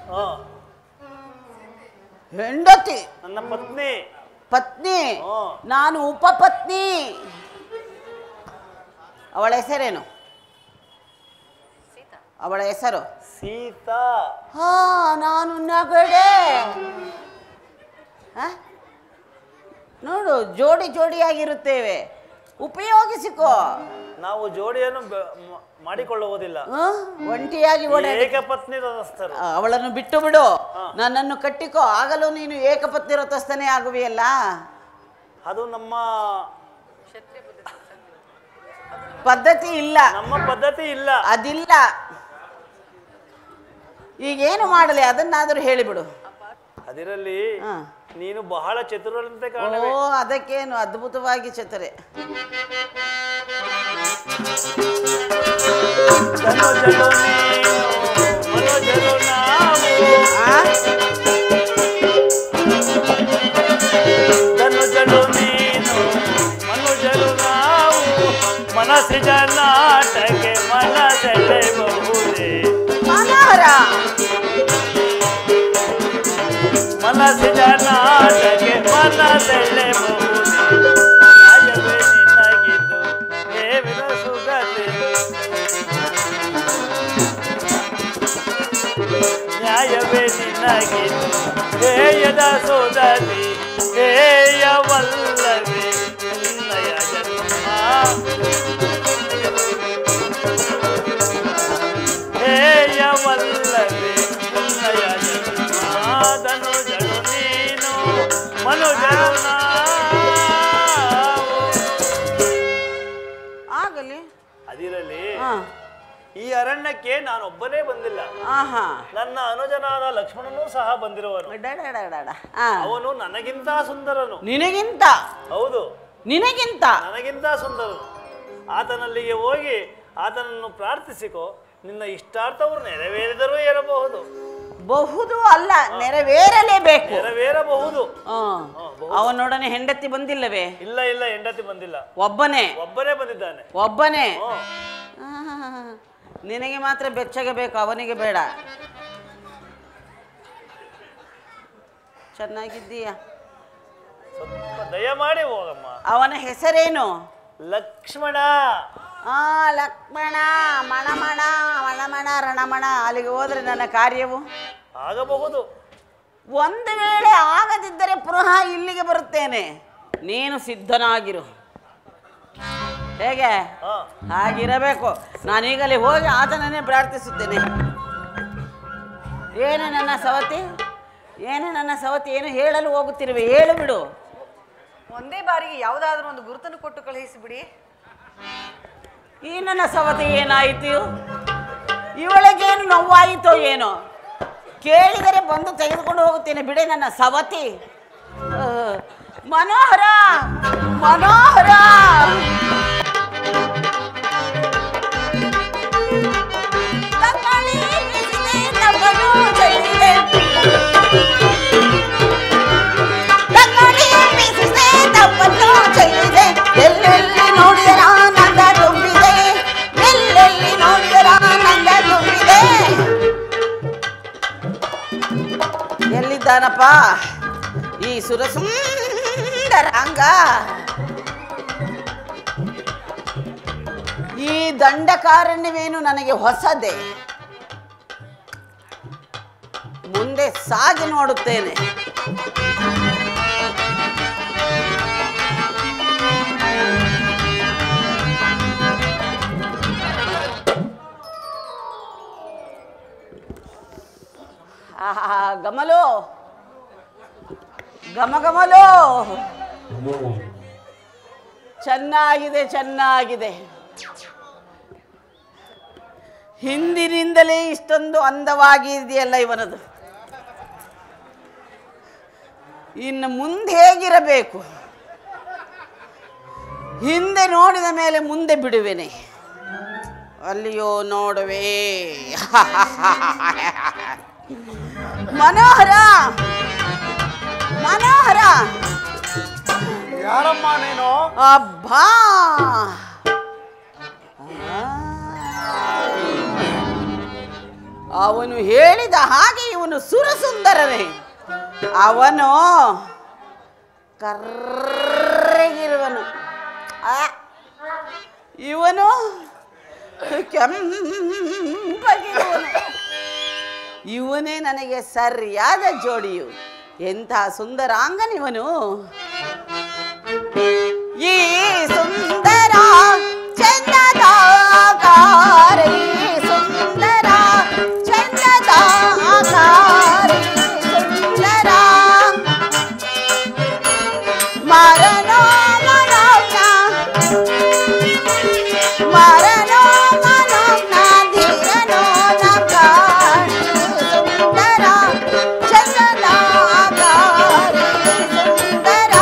ಹೆಂಡತಿ ನನ್ನ ಪತ್ನಿ. ಪತ್ನಿ. ನಾನು ಉಪಪತ್ನಿ. ಅವಳ ಹೆಸರೇನು? ಅವಳ ಹೆಸರು ಸೀತಾ. ನಾನು ನಗಡೆ. ನೋಡು, ಜೋಡಿ ಜೋಡಿಯಾಗಿರುತ್ತೇವೆ. ಉಪಯೋಗಿಸಿಕೋ. ನಾವು ಜೋಡಿಯನ್ನು ಮಾಡಿಕೊಳ್ಳುವುದಿಲ್ಲ. ಒಂಟಿಯಾಗಿ ಏಕಪತ್ನಿ ವ್ರತಸ್ಥರು. ಅವಳನ್ನು ಬಿಟ್ಟು ಬಿಡು, ನನ್ನನ್ನು ಕಟ್ಟಿಕೋ. ಆಗಲೂ ನೀನು ಏಕಪತ್ನಿ ವ್ರತಸ್ಥನೇ ಆಗುವಿಯಲ್ಲ. ಅದು ನಮ್ಮ ಪದ್ಧತಿ ಇಲ್ಲ. ನಮ್ಮ ಪದ್ಧತಿ ಇಲ್ಲ. ಅದಿಲ್ಲ. ಈಗೇನು ಮಾಡಲಿ ಅದನ್ನಾದರೂ ಹೇಳಿಬಿಡು. ಅದರಲ್ಲಿ ನೀನು ಬಹಳ ಚತುರರಂತೆ ಕಾಣುವೆ. ಅದಕ್ಕೇನು, ಅದ್ಭುತವಾಗಿ ಚತುರೆ. ಧನುಜಲು ನೀನು ಮನೋಜಲು ನಾವು. ಧನುಜಲು ನೀನು ಮನೋಜಲು ನಾವು. ಮನಸ್ಸಿನ ನಾಟಕ್ಕೆ ಮನಸೆಳೆಬಹುದೇ. ಮನಸ್ಸಿನ ನಾಟಕ್ಕೆ ಮನಸೆಳೆಬಹುದೇ. ನ್ಯಾಯವೇ ನಿನಗಿದ್ದು ದೇವಿನ ಸುಗತಿ. ನ್ಯಾಯವೇ ನಿನಗಿದ್ದು ಹೇಯದ ಸುದತಿ. ಹೇಯವಲ್ಲವೇ ನಿನ್ನಯ ಜನ್ಮ. ಹೇಯವಲ್ಲವೇ ನಿನ್ನಯ ಜನ್ಮ. ಧನುಜಳು ನೀನು ಮನುಜಳು ನಾವು. ಆಗಲಿ. ಅದಿರಲಿ, ಈ ಅರಣ್ಯಕ್ಕೆ ನಾನೊಬ್ಬನೇ ಬಂದಿಲ್ಲ. ನನ್ನ ಅನುಜನಾದ ಲಕ್ಷ್ಮಣನೂ ಸಹ ಬಂದಿರುವನು. ಅವನು ನನಗಿಂತ ಸುಂದರನು. ನಿನಗಿಂತ? ಹೌದು, ನಿನಗಿಂತ? ನನಗಿಂತ ಸುಂದರನು. ಆತನಲ್ಲಿಗೆ ಹೋಗಿ ಆತನನ್ನು ಪ್ರಾರ್ಥಿಸಿಕೋ. ನಿನ್ನ ಇಷ್ಟಾರ್ಥವು ನೆರವೇರಿದರೂ ಇರಬಹುದು. ಬಹುದು ಅಲ್ಲ, ನೆರವೇರಲೇಬೇಕು. ನೆರವೇರಬಹುದು. ಅವನೊಡನೆ ಹೆಂಡತಿ ಬಂದಿಲ್ಲವೇ? ಇಲ್ಲ ಇಲ್ಲ, ಹೆಂಡತಿ ಬಂದಿಲ್ಲ. ಒಬ್ಬನೇ ಬಂದಿದ್ದಾನೆ. ಒಬ್ಬನೇ. ನಿನಗೆ ಮಾತ್ರ ಬೆಚ್ಚಗೆ ಬೇಕು, ಅವನಿಗೆ ಬೇಡ. ಚೆನ್ನಾಗಿದ್ದೀಯ? ಸ್ವಲ್ಪ ದಯಮಾಡಿ ಹೋಗಮ್ಮ. ಅವನ ಹೆಸರೇನು? ಲಕ್ಷ್ಮಣ. ಲಕ್ಷ್ಮಣ. ಮಣಮಣ ಮಣಮಣ ರಣಮಣ. ಅಲ್ಲಿಗೆ ಹೋದ್ರೆ ನನ್ನ ಕಾರ್ಯವು ಆಗಬಹುದು. ಒಂದು ವೇಳೆ ಆಗದಿದ್ದರೆ ಪುನಃ ಇಲ್ಲಿಗೆ ಬರುತ್ತೇನೆ. ನೀನು ಸಿದ್ಧನಾಗಿರು. ಹೇಗೆ? ಹಾಗಿರಬೇಕು. ನಾನೀಗಲೇ ಹೋಗಿ ಆತನನ್ನೇ ಪ್ರಾರ್ಥಿಸುತ್ತೇನೆ. ಏನು ನನ್ನ ಸವತಿ? ಏನು ನನ್ನ ಸವತಿ? ಏನು ಹೇಳಲು ಹೋಗುತ್ತಿರುವೆ? ಹೇಳು ಬಿಡು. ಒಂದೇ ಬಾರಿಗೆ ಯಾವುದಾದ್ರೂ ಒಂದು ಗುರುತನ್ನು ಕೊಟ್ಟು ಕಳುಹಿಸಿಬಿಡಿ. ಈ ನನ್ನ ಸವತಿ ಏನಾಯಿತು? ಇವಳಿಗೇನು ನೋವಾಯಿತೋ ಏನೋ? ಕೇಳಿದರೆ ಬಂದು ತೆಗೆದುಕೊಂಡು ಹೋಗುತ್ತೇನೆ. ಬಿಡೆ ನನ್ನ ಸವತಿ. ಮನೋಹರ, ಮನೋಹರ. ನೋಡಿದಾನಪ್ಪ ಈ ಸುರಸುಂದರಾಂಗ. ಈ ದಂಡಕಾರಣ್ಯವೇನು ನನಗೆ ಹೊಸದೇ, ಮುಂದೆ ಸಾಗಿ ನೋಡುತ್ತೇನೆ. ಗಮಲು ಗಮಗಮಲು ಚೆನ್ನಾಗಿದೆ, ಚೆನ್ನಾಗಿದೆ. ಹಿಂದಿನಿಂದಲೇ ಇಷ್ಟೊಂದು ಅಂದವಾಗಿದೆಯಲ್ಲ ಇವನದು. ಇನ್ನು ಮುಂದೆ ಹೇಗಿರಬೇಕು? ಹಿಂದೆ ನೋಡಿದ ಮೇಲೆ ಮುಂದೆ ಬಿಡುವೆನೆ, ಅಲ್ಲಿಯೋ ನೋಡುವೆ. ಮನೋಹರ, ಮನೋಹರ. ಯಾರಮ್ಮ ನೀನು? ಅಬ್ಬಾ, ಅವನು ಹೇಳಿದ ಹಾಗೆ ಇವನು ಸುರಸುಂದರನೇ. ಅವನು ಕರ್ರಗಿರುವನು, ಇವನು ಕೆಂಪಗಿರುವನು. ಇವನೇ ನನಗೆ ಸರಿಯಾದ ಜೋಡಿಯು. ಎಂಥ ಸುಂದರಾಂಗನಿವನು. ಈ ಸುಂದರ ಚಂದದಾಕಾರಿ, ಸುಂದರ ಚಂದದಾಕಾರಿ, ಸುಂದರ ಮರನೋ ಮನೋಜ್ಞ, ಮರನೋ ಮನೋಜ್ಞ, ಧೀರನೋ ನಕಾರಿ, ಸುಂದರ ಚಂದದಾಕಾರಿ, ಸುಂದರ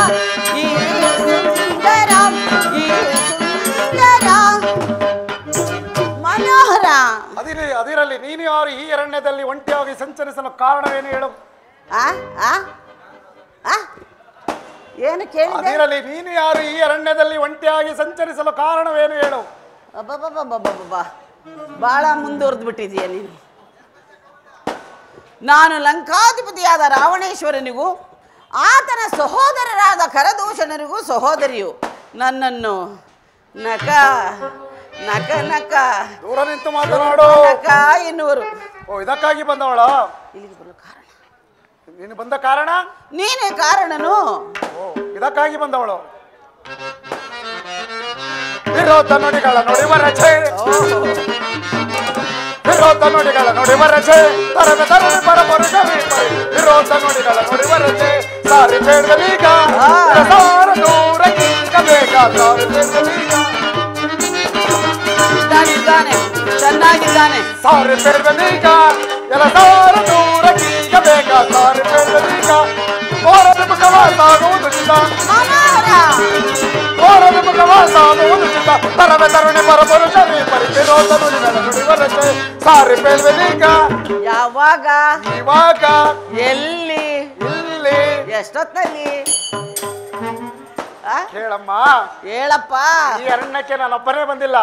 ಈ ಸುಂದರ, ಈ ಸುಂದರ ಮನೋಹರ. ಅದಿರಲಿ, ನೀನು ಯಾರು ಈ ಅರಣ್ಯದಲ್ಲಿ ಒಂಟಿಯಾಗಿ ಸಂಚರಿಸಲು ಕಾರಣವೇನು ಹೇಳು? ಏನು ಕೇಳಿದೆ? ಅದಿರಲಿ, ನೀನು ಯಾರು ಈ ಅರಣ್ಯದಲ್ಲಿ ಒಂಟಿಯಾಗಿ ಸಂಚರಿಸಲು ಕಾರಣವೇನು ಹೇಳು? ಅಬ್ಬಬ್ಬಬ್ಬಬ್ಬಬ್ಬ, ಬಹಳ ಮುಂದುವರೆದು ಬಿಟ್ಟಿದೀಯ ನೀನು. ನಾನು ಲಂಕಾಧಿಪತಿಯಾದ ರಾವಣೇಶ್ವರನಿಗೂ ಆತನ ಸಹೋದರರಾದ ಕರದೂಷಣರಿಗೂ ಸಹೋದರಿಯು. ನನ್ನನ್ನು ನಕ ನಕ ನಕ ದೂರ ನಿಂತು ಮಾತನಾಡು. ನಕ ಎನ್ನುವರು. ಓ, ಇದಕ್ಕಾಗಿ ಬಂದವಳ? ಇಲ್ಲಿಗೆ ಬರಲು ಕಾರಣ ನೀನು ಬಂದ ಕಾರಣ? ನೀನೇ ಕಾರಣನು. ಓ, ಇದಕ್ಕಾಗಿ ಬಂದವಳು. ವಿರೋಧ ನುಡಿಗಳ ನುಡಿವರಚೆ, ವಿರೋಧ ನುಡಿಗಳ ನುಡಿವರಚೆ, ತರವೆ ತರವೆ ಪರಪರುಷವೇ ವಿರೋಧ ನುಡಿಗಳ ನುಡಿವರಚೆ. ಸಾರಿ ಬೇಡವೀಗ ಸಾರ ದೂರ ಕೀಗ ಬೇಗ, ಸಾರಿ ಬೇಡವೀಗ. ಇದ್ದಾನೆ, ಚೆನ್ನಾಗಿದ್ದಾನೆ. ಸಾರಿ ಬೇಡವೀಗ ಎಲ್ಲ ಸಾರ ದೂರ ಕೀಗ ಬೇಗ, ಸಾರಿ ಬೇಡವೀಗ. ಓರದ ಮುಖವಾಸಾಗುವುದು ಚಿತ್ತ, ಓರದ ಮುಖವಾಸಾಗುವುದು ಚಿತ್ತ, ತರವೆ ತರುಣಿ ಪರಪರುಷವೇ ವಿರೋಧ ನುಡಿಗಳ ನುಡಿವರಚೆ. ಸಾರಿ ಬೇಡವೀಗ. ಯಾವಾಗ? ಇವಾಗ. ಎಲ್ಲಿ? ಇಲ್ಲಿ. ಎಷ್ಟೊತ್ತಲ್ಲಿ? ಕೇಳಮ್ಮ, ಹೇಳಪ್ಪ. ಈ ಅರಣ್ಯಕ್ಕೆ ನಾನೊಬ್ಬನೇ ಬಂದಿಲ್ಲ,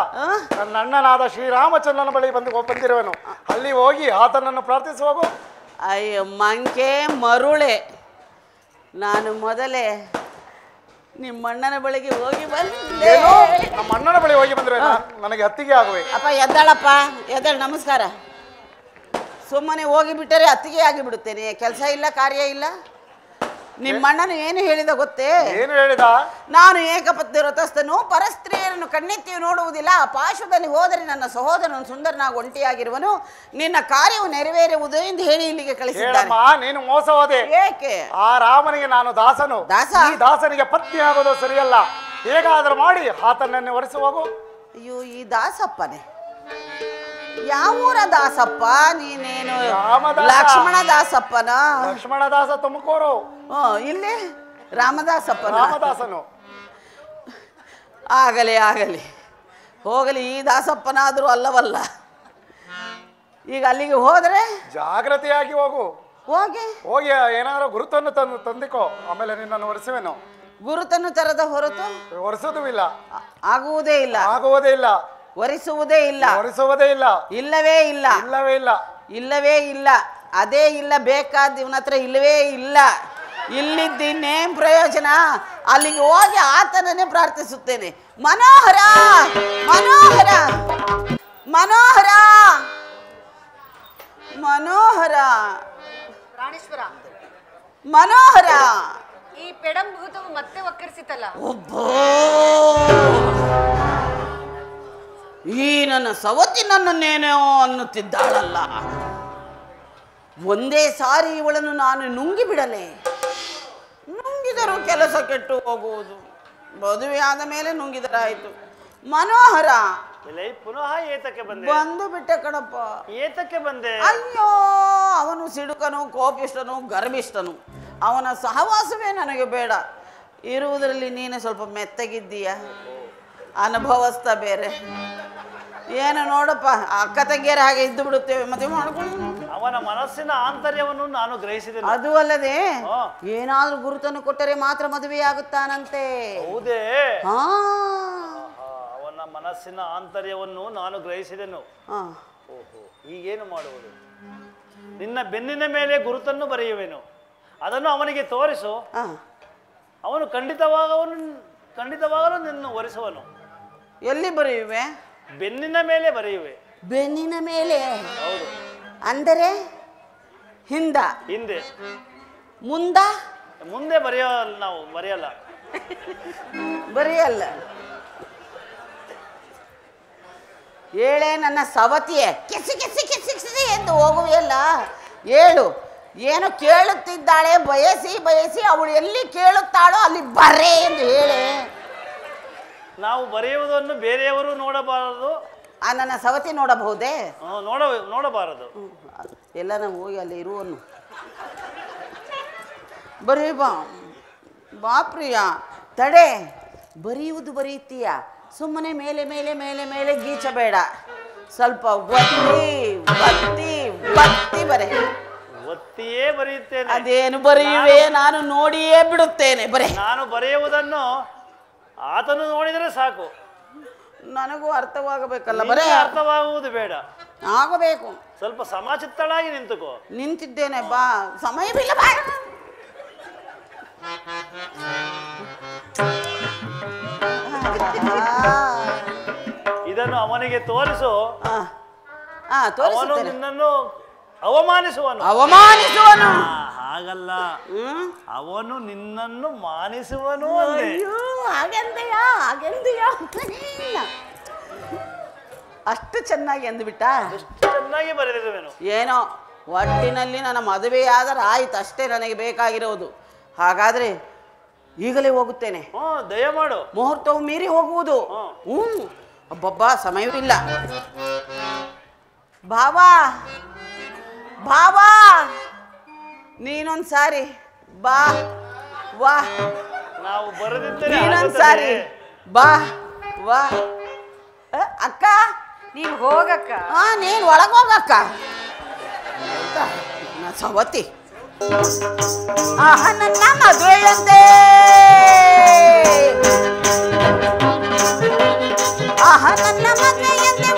ನನ್ನ ಅಣ್ಣನಾದ ಶ್ರೀರಾಮಚಂದ್ರನ ಬಳಿ ಬಂದಿರುವನು. ಅಲ್ಲಿ ಹೋಗಿ ಆತನನ್ನು ಪ್ರಾರ್ಥಿಸುವಾಗ. ಅಯ್ಯೋ ಮಂಕೆ ಮರುಳೆ, ನಾನು ಮೊದಲೇ ನಿಮ್ಮಣ್ಣನ ಬಳಿಗೆ ಹೋಗಿ ಬಂದೆ. ನಮ್ಮ ಅಣ್ಣನ ಬಳಿ ಹೋಗಿ ಬಂದ್ರೆ ನನಗೆ ಅತ್ತಿಗೆ ಆಗುವೆ. ಅಪ್ಪ ಎದ್ದಾಳಪ್ಪ, ಎದ್ದಾಳ. ನಮಸ್ಕಾರ. ಸುಮ್ಮನೆ ಹೋಗಿ ಬಿಟ್ಟರೆ ಅತ್ತಿಗೆ ಆಗಿ ಬಿಡುತ್ತೇನೆ. ಕೆಲಸ ಇಲ್ಲ, ಕಾರ್ಯ ಇಲ್ಲ. ನಿಮ್ಮಣ್ಣನು ಏನು ಹೇಳಿದ ಗೊತ್ತೇ? ಏನು ಹೇಳಿದ? ನಾನು ಏಕಪತ್ನಿ ವ್ರತಸ್ಥನು, ಪರಸ್ತ್ರೀಯರನ್ನು ಕಣ್ಣೆತ್ತಿಯು ನೋಡುವುದಿಲ್ಲ. ಪಾರ್ಶ್ವದಲ್ಲಿ ಹೋದರೆ ನನ್ನ ಸಹೋದರನು ಸುಂದರನಾಗಿ ಒಂಟಿಯಾಗಿರುವನು, ನಿನ್ನ ಕಾರ್ಯವು ನೆರವೇರುವುದು ಎಂದು ಹೇಳಿ ಇಲ್ಲಿಗೆ ಕಳಿಸಿದ್ದಾನೆ. ನೀನು ಮೋಸ ಹೋದೆ. ಏಕೆ? ಆ ರಾಮನಿಗೆ ನಾನು ದಾಸನು. ದಾಸ? ಈ ದಾಸನಿಗೆ ಪತ್ನಿ ಆಗೋದು ಸರಿಯಲ್ಲ. ಹೇಗಾದ್ರೂ ಮಾಡಿ ಆತನನ್ನೇ ಒರೆಸುವಾಗ. ಅಯ್ಯೋ, ಈ ದಾಸಪ್ಪನೇ ಯಾವೂರ ದಾಸಪ್ಪ? ನೀನೇನು ಲಕ್ಷ್ಮಣ ದಾಸಪ್ಪನ? ಲಕ್ಷ್ಮಣ ದಾಸ ತುಮಕೂರು. ಇಲ್ಲಿ ರಾಮದಾಸಪ್ಪ. ರಾಮದಾಸನು. ಆಗಲಿ ಆಗಲಿ, ಹೋಗಲಿ. ಈ ದಾಸಪ್ಪನಾದರೂ ಅಲ್ಲವಲ್ಲ. ಈಗ ಅಲ್ಲಿಗೆ ಹೋದರೆ ಜಾಗ್ರತೆಯಾಗಿ ಹೋಗು. ಹೋಗಿ ಏನಾದರೂ ಗುರುತನ್ನು ತಂದಿಕೋ, ಆಮೇಲೆ ನಿನ್ನನ್ನು ಒರೆಸುವೆನು. ಗುರುತನ್ನು ತರದ ಹೊರತು ಒರೆಸೋದು ಇಲ್ಲ, ಆಗುವುದೇ ಇಲ್ಲ, ಆಗುವುದೇ ಇಲ್ಲ, ಒರೆಸುವುದೇ ಇಲ್ಲ, ಒರೆಸುವುದೇ ಇಲ್ಲ, ಇಲ್ಲವೇ ಇಲ್ಲ, ಇಲ್ಲವೇ ಇಲ್ಲ, ಇಲ್ಲವೇ ಇಲ್ಲ. ಅದೇ ಇಲ್ಲ, ಬೇಕಾದ ಇವನ ಹತ್ರ ಇಲ್ಲವೇ ಇಲ್ಲ. ಇಲ್ಲಿದ್ದೇನೇನು ಪ್ರಯೋಜನ? ಅಲ್ಲಿಗೆ ಹೋಗಿ ಆತನನ್ನೇ ಪ್ರಾರ್ಥಿಸುತ್ತೇನೆ. ಮನೋಹರ, ಮನೋಹರ, ಮನೋಹರ, ಮನೋಹರ, ಪ್ರಾಣೇಶ್ವರ, ಮನೋಹರ. ಈ ಪೆಡಂಭೂತವು ಮತ್ತೆ ಒಕ್ಕರಿಸಿತಲ್ಲ. ಒಬ್ಬೋ, ಈ ನನ್ನ ಸವತಿ ನನ್ನನ್ನೇನೋ ಅನ್ನುತ್ತಿದ್ದಾಳಲ್ಲ. ಒಂದೇ ಸಾರಿ ಇವಳನ್ನು ನಾನು ನುಂಗಿ ಬಿಡಲೆ. ನುಂಗಿದರೂ ಕೆಲಸ ಕೆಟ್ಟು ಹೋಗುವುದು, ಮದುವೆ ಆದ ಮೇಲೆ ನುಂಗಿದರಾಯಿತು. ಮನೋಹರ, ಪುನಃ ಏತಕ್ಕೆ ಬಂದೆ? ಬಂದು ಬಿಟ್ಟೆ ಕಣಪ್ಪ. ಏತಕ್ಕೆ ಬಂದೆ? ಅಯ್ಯೋ, ಅವನು ಸಿಡುಕನು, ಕೋಪಿಷ್ಟನು, ಗರ್ಭಿಷ್ಠನು. ಅವನ ಸಹವಾಸವೇ ನನಗೆ ಬೇಡ. ಇರುವುದರಲ್ಲಿ ನೀನು ಸ್ವಲ್ಪ ಮೆತ್ತಗಿದ್ದೀಯ, ಅನುಭವಸ್ಥ ಬೇರೆ. ಏನು ನೋಡಪ್ಪ, ಅಕ್ಕ ತಂಗಿಯರ ಹಾಗೆ ಇದ್ದು ಬಿಡುತ್ತೇವೆ, ಮದುವೆ ಮಾಡ್ಕೊಂಡು. ಅವನ ಮನಸ್ಸಿನ ಆಂತರ್ಯವನ್ನು ನಾನು ಗ್ರಹಿಸಿದ್ದೇನೆ. ಅದು ಅಲ್ಲದೆ ಏನಾದ್ರೂ ಗುರುತನ್ನು ಕೊಟ್ಟರೆ ಮಾತ್ರ ಮದುವೆಯಾಗುತ್ತಾನಂತೆ. ಹೌದೇ? ಹಾ, ಅವನ ಮನಸ್ಸಿನ ಆಂತರ್ಯವನ್ನು ನಾನು ಗ್ರಹಿಸಿದೆನು. ಓಹೋ, ಈಗೇನು ಮಾಡುವುದು? ನಿನ್ನ ಬೆನ್ನಿನ ಮೇಲೆ ಗುರುತನ್ನು ಬರೆಯುವೆನು, ಅದನ್ನು ಅವನಿಗೆ ತೋರಿಸು. ಅವನು ಖಂಡಿತವಾಗಲು ನಿನ್ನ ಒರೆಸುವನು. ಎಲ್ಲಿ ಬರೆಯುವೆ? ಬೆನ್ನಿನ ಮೇಲೆ ಬರೆಯುವೆ. ಬೆನ್ನಿನ ಮೇಲೆ? ಹೌದು. ಅಂದರೆ ಹಿಂದೆ. ಮುಂದೆ ಬರೆಯಲ್ಲ, ನಾವು ಬರೆಯಲ್ಲ. ಬರೆಯಲ್ಲ. ಹೇಳೇ ನನ್ನ ಸವತಿಯೇ, ಕಿಸಿ ಕಿಸಿ ಕಿಸಿ ಕಿಸಿ ಎಂದು ಹೋಗುವೆಯಲ್ಲ. ಹೇಳು, ಏನು ಕೇಳುತ್ತಿದ್ದಾಳೆ? ಬಯಸಿ ಬಯಸಿ ಅವಳು ಎಲ್ಲಿ ಕೇಳುತ್ತಾಳೋ ಅಲ್ಲಿ ಬರೇ ಎಂದು ಹೇಳೆ. ನಾವು ಬರೆಯುವುದನ್ನು ಬೇರೆಯವರು ನೋಡಬಾರದು. ನನ್ನ ಸವತಿ ನೋಡಬಹುದೇ? ನೋಡಬಾರದು. ಎಲ್ಲ ನಾವು ಹೋಗಿ ಅಲ್ಲಿ ಇರುವನು. ಬರೀ ಬಾ ಪ್ರಿಯ, ತಡೆ. ಬರೆಯುವುದು ಬರೆಯುತ್ತೀಯ, ಸುಮ್ಮನೆ ಮೇಲೆ ಮೇಲೆ ಮೇಲೆ ಮೇಲೆ ಗೀಚಬೇಡ. ಸ್ವಲ್ಪ ಒತ್ತಿ ಬರೆ. ಒತ್ತಿಯೇ ಬರೆಯುತ್ತೇನೆ. ಅದೇನು ಬರೆಯುವೆ? ನಾನು ನೋಡಿಯೇ ಬಿಡುತ್ತೇನೆ. ಬರೆ. ನಾನು ಬರೆಯುವುದನ್ನು ಆತನು ನೋಡಿದರೆ ಸಾಕು. ನನಗೂ ಅರ್ಥವಾಗಬೇಕಲ್ಲ. ಬರೇ ಅರ್ಥವಾಗುವುದು ಬೇಡ, ಆಗಬೇಕು. ಸ್ವಲ್ಪ ಸಮಚಿತ್ತಳಾಗಿ ನಿಂತುಕೋ. ನಿಂತಿದ್ದೇನೆ, ಬಾ. ಸಮಯವಿಲ್ಲ, ಬಾ. ಇದನ್ನು ಅವನಿಗೆ ತೋರಿಸು. ಅವನು ನಿನ್ನನ್ನು ಅವಮಾನಿಸುವನು. ಹಾಗಲ್ಲ, ಅವನು ನಿನ್ನನ್ನು ಮಾನಿಸುವನು. ಅಷ್ಟು ಚೆನ್ನಾಗಿ ಅಂದುಬಿಟ್ಟ. ಚೆನ್ನಾಗಿ ಬರೆದಿರುವೆನು. ಏನೋ ಒಟ್ಟಿನಲ್ಲಿ ನನ್ನ ಮದುವೆಯಾದರೆ ಆಯ್ತು, ಅಷ್ಟೇ ನನಗೆ ಬೇಕಾಗಿರೋದು. ಹಾಗಾದ್ರೆ ಈಗಲೇ ಹೋಗುತ್ತೇನೆ. ದಯಮಾಡು. ಮುಹೂರ್ತವು ಮೀರಿ ಹೋಗುವುದು. ಅಬ್ಬಬ್ಬ, ಸಮಯವಿಲ್ಲ. ಭಾವಾ, ನೀನೊಂದ್ ಸಾರಿ ಬಾ. ವಾ, ನಾವು ಬರೆದಿದ್ದೇವೆ. ನೀನೊಂದ್ ಸಾರಿ ಬಾ. ವಾ ಅಕ್ಕ, ನೀನು ಹೋಗಕ್ಕ. ನೀನು ಒಳಗೋಗಕ್ಕ. ಸವತಿ, ನನ್ನ ಮದುವೆಯಂತೆ, ನನ್ನ ಮದುವೆಯಂತೆ,